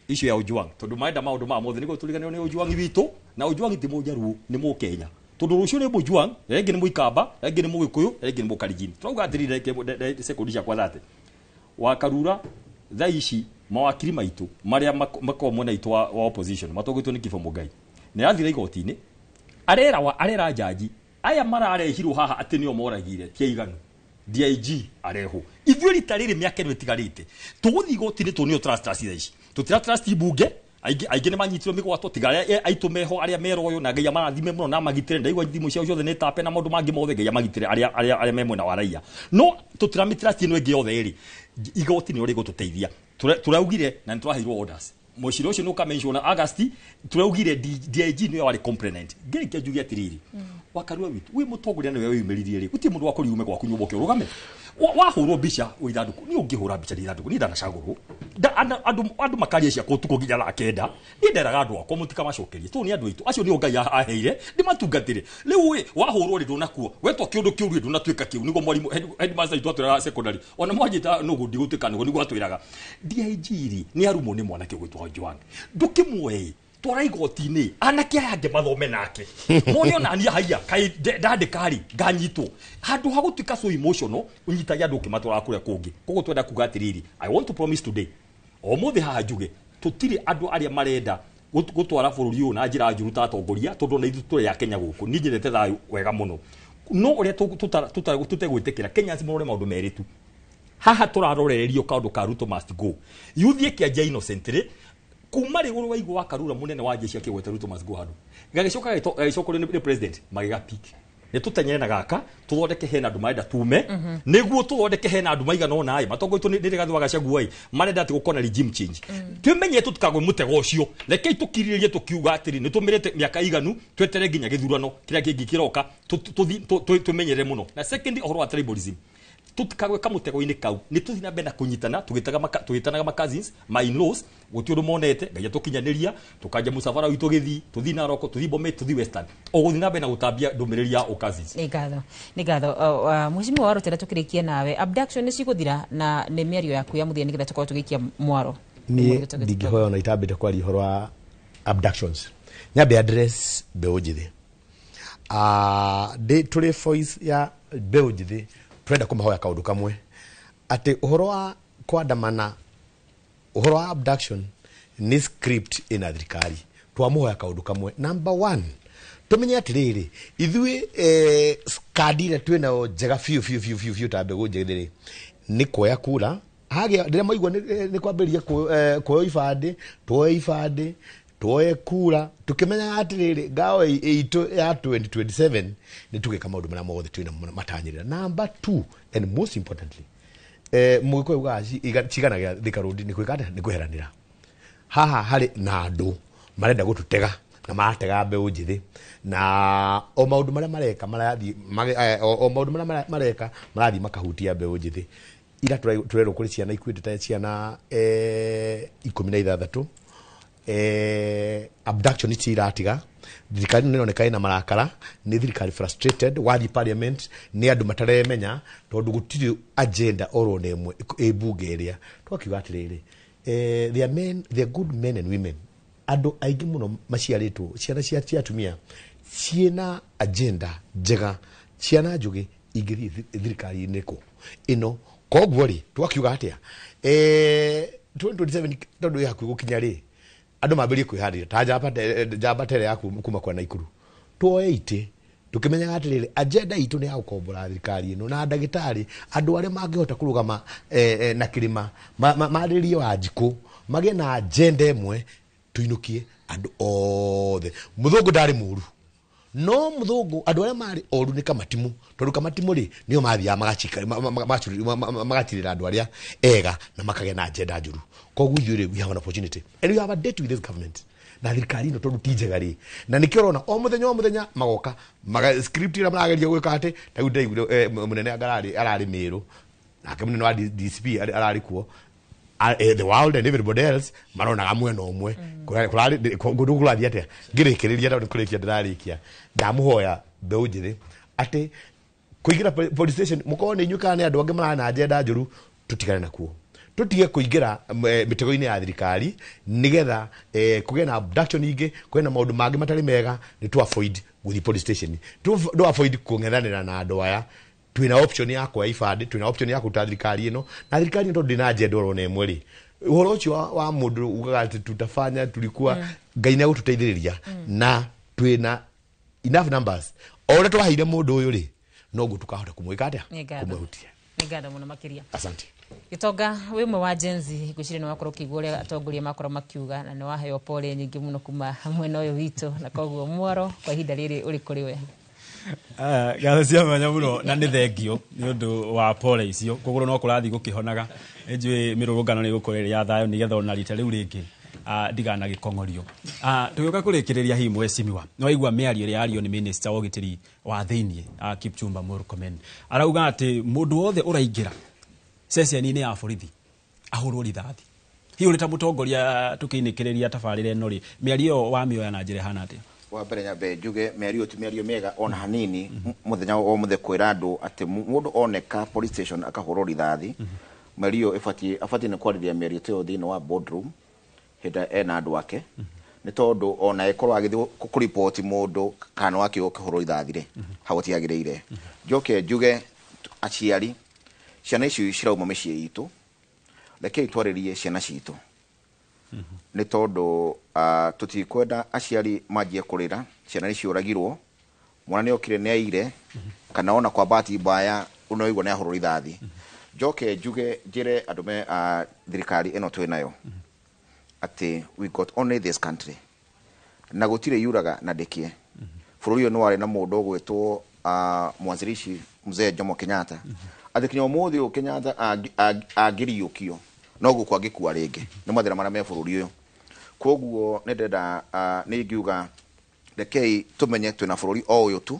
icio ya Ojwang tondu maenda maundu ma mothe niguo tuliganio ni Ojwang witu na Ojwang ti mujaru ni mu Kenya tondu rucio ni Ojwang rege ni muikamba rege ni mugikuyu rege ni mukarijini twauga atirire sekondi cia kwa thate wakarura thaici mawakiri maitu maria makomwe na itu wa opposition matogitwo ni Kifo Mugai ni athira igoti-ini arera jaji aya mararehirwo haha ati nio moragire kiaiganu DIG areho ithuĩ rita rĩrĩ mĩaka ĩno ĩtigarĩte tũgũthiĩ igoti-inĩ tũnio trust ici tũtira trust bunge aingĩ nĩ manyitirwo mĩgwatwo tiga aitũ meho arĩa meroyo na Ngai amarathime mũno na magitĩre ndaigua thimũ ciao ciothe nĩ tape na maũndũ mangĩ mothe Ngai amagitĩre arĩa me mwena wa raia no tũtira trust ĩno ĩngĩ yothe ĩrĩ igoti nĩ rĩgũtũteithia tũraugire na nĩ tũraheirwo orders muciro ucio nuka mention August turaugire DIG niwe wari complainant ngirike njugia atiriri wakarua witu wi mutongoria niwe wimeririe ri uti mundu wakori ume gwaku nyumba ke urugame wahurwo bica uithanduku ni ungihura bica ithanduku ni ndanacagurwo andu makaria cia kutuko nginya la kenda ni nderaga andu akwa mutika macokerie tu ni andu aitu acio ni Ngai aheire ndi matungatire riu wi wahurwo ri ndunakuo wetwa kiundu kiuru ndunatuika kiu nigo mwarimu headmaster itu atwira secondary ona mwajita nugu ndigutika nugu nigo atwiraga DIG ri ni arumo ni mwanake gwitwa Ojwang ndukimwe twara igoti-ini anake aya ange mathome nake mone ona ni haya kai ndandikari nganyitwo handu ha gutuika so emotional unyitagia andu kimatwara kuria kungi kogo twenda kuga atiriri I want to promise today omuthi haha njuge tutiri andu aria marenda gutwara bururi uyu na njira njuru ta atongoria tondu na ithu turi ya Kenya guku ni njirete thayu wega muno no uria tutegwitikira Kenya simurore maundu meritu haha turarorererio kaundu ka Ruto must go yuthie kianja innocently kuma ri guru waigwa Karura munene wa jeshi akigweta Ruto must go handu gagicoka ni president magiga pick ni tutenyere na gaka tuthondeke hena andu maenda tume niguo tuthondeke hena andu maigana ona ai matongoitwo ni rigathwa gacaguai marenda ati gukona regime change tumenye tutikagwe mutego ucio reke tukiririe tukiuga atiri ni tumirete miaka iganu twetere nginya githurano kiria kingi kiroka tumenyere muno na second ohoro wa tribalism tutikagwe kamutego-ini kau ni tuthina benda kunyitana tugitanaga ma cousins my in-laws gutiuru monete Ngai tukinyaniria tukanja musafara witu githi tuthi Naroko tuthi Bomet tuthi Western oguthina benda gutambia ndumiriri ya cousins ni gatho mucimu wa rotera tukirikia nawe abduction ni ciguthira na ni miario yaku ya muthia nigetha tukorwo tugikia mwaro ni ndingihoya na itambite kwa rihoro wa abductions nyabe address Beojithi de tuli voice ya Beojithi turenda kumahoya kaundu kamwe ati uhoro wa kwandamana uhoro wa abduction ni script ina thirikari twamuhoya kaundu kamwe number 1 tumenye atiriri ithui skadire twina njega fiu ta Mbegu Njithi ni kuoya kura hage ndire maigwa ni kwambiria kuoya ibande tuoye kura tukimenya atiriri ngao itu ya 2027 ni tugika maundu mara mothe twina matanyirira number 2 and most importantly mwiko ugaci igana thikarudi ni kwikata ni kweheranira haha hari na andu marenda gututega na maratega Mbegu Njithi na o maundu maria mareka marathi o maundu maria mareka marathi makahutia Mbegu Njithi ira turero kuri ciana ikuite ta ciana 16 abduction itiratiga thirikari nä roneka ina marakara nä thirikari frustrated wathi parliament nä andå mataremenya tondå gå tirä agenda oro na ĩmwe ĩmbunge ĩrĩa twakiuga atĩrĩrĩ they are good men and women andå aingĩ mũno maciarĩtwo ciana cia atumia ciĩna agenda njega ciana njũgĩ ingĩthiĩ thirikari-inĩ kũ ĩno koguo rĩ twakiuga atĩa 2027 tondũ ĩ hakuhĩ gũkinya rĩ andå mambĩrie kwĩharĩria ta njamba tere ya kuma kwa Naikuru tuoye itĩ tukimenyaga atĩrĩrĩ agenda itũ nĩ ya gũkombora thirikari ĩno na ndagĩtarĩ andũ arĩa mangĩhota kũrũgama na kĩrĩma marĩrie Wanjikũ magĩe na agenda ĩmwe tuinũkie andũ othe mũthũngũ ndarĩ mũru no mũthũngũ andũ arĩa marĩ oru nĩ Kamatimu tondũ Kamatimu rĩ nĩo mathiaga magatirĩra andũ arĩa ega na makagĩa na agenda njũru koguo ithuĩ we have an opportunity and we have a date with this government na thirikari ĩno tondũ ti njega rĩ na nĩkĩo ũrona o mũthenya magoka script ĩrĩa marageria gwĩka atĩ ta rĩu ndaiguire mũnene ararĩ Mĩrũ nake mũnene wa DCP ararĩ kuo the world and everybody else maronaga mwena ũmwe kũndũ kũrathiĩ atĩa ngĩrĩkĩrĩria tondũ kũrĩkia ndĩrarĩkia ndamũhoya mbeũ njĩthĩ atĩ kũingĩra police station mũkorwo nĩ inyuĩ kana nĩ andũ angĩ mararĩ na agenda njũru tũtigane nakuo tutige kũingĩra mĩtego-inĩ ya thirikari nĩgetha kũgĩe na abduction ingĩ kũgĩe na maũndũ mangĩ matarĩ mega nĩ tu avoid gũthiĩ police station tu avoid kũng'ethanĩra na andũ aya twina option ya kuoya ibandĩ twina option ya kũruta thirikari ĩno na thirikari ĩno tondũ ndĩna agenda oro na ĩmwe rĩ ũhoro ũcio wa mũndũ ugaga atĩ tutafanya tulikuwa Ngai nĩ agũtũteithĩrĩria na twina enough numbers o ũrĩa twaheire mũndũ ũyũ rĩ noguo tukahota kũmwĩka atĩa kũmwehutia nĩ ngatho mũno makĩria asante Gitonga wimwe wa Genzi gwicire no wakorwo kiguo ria atongoria makorwo makiuga na no waheo pole nyingi muno kuma mwena uyu witu na koguo mwaro kwa ihinda riri uri kuri we gatho cia mwanya muno na nĩ thengio nĩ ũndũ wa pole icio kũgũrũ no kũrathi gũkĩhonaga njũĩ mĩrũrũngano nĩ gũkorwo ya thayo nĩgetha ona rita rĩu rĩngĩ ndigana gĩkong'orio tũgĩũka kũrĩkĩrĩria hihi mwecimiwa no igua mĩario ĩrĩa yario nĩ minister wa ũgitĩri wa thĩinĩ Kipchumba Murkomen arauga atĩ mũndũ wothe ũraingĩra ceceni-inĩ ya borithi ahũrwo rithathi hihi ũrĩ ta mũtongoria tũkĩinĩkĩrĩria tabarĩra ĩno rĩ mĩario wa mĩoya na njĩra hana atĩa wa mbere nyambe njuge mĩario ti mĩario mĩega ona hanini mũthenya o mũthenya kwĩra andũ atĩ mũndũ oneka police station akahũrwo rithathi mĩario abatie nĩ kwarĩria mĩario ta ĩyo thĩinĩ wa boardroom hĩndĩ ena andũ ake nĩ tondũ ona ĩkorwo agĩthiĩ kũripoti mũndũ kana wake ũkĩhũrwo rithathi rĩ hau hatiagĩrĩire njoke njuge aciari ciana icio cirauma mĩciĩ itũ rekei twarĩrie ciana citũ nĩ tondũ tũtikwenda aciari manjie kũrĩra ciana icio ũragirwo mwana nĩ okire nĩ aire kana ona kwa bahati mbaya unoigwo nĩ ahũrwo rithathi njoke njuge njĩre andũ me thirikari ĩno twĩ nayo atĩ we got only this country na gũtirĩ yuraga na ndĩkie bũrũri ũyũ nĩ warĩ na mũndũ ũgwĩtwo mwanzilishi mzee Jomo Kenyatta atĩ kinya ũmũthĩ ũyũ Kenyatta angĩriũkio no gũkũ angĩkua rĩngĩ nĩ mathĩna marĩa me bũrũri ũyũ koguo nĩ ndenda nĩ ngiuga rekei tũmenye twĩna bũrũri o ũyũ tu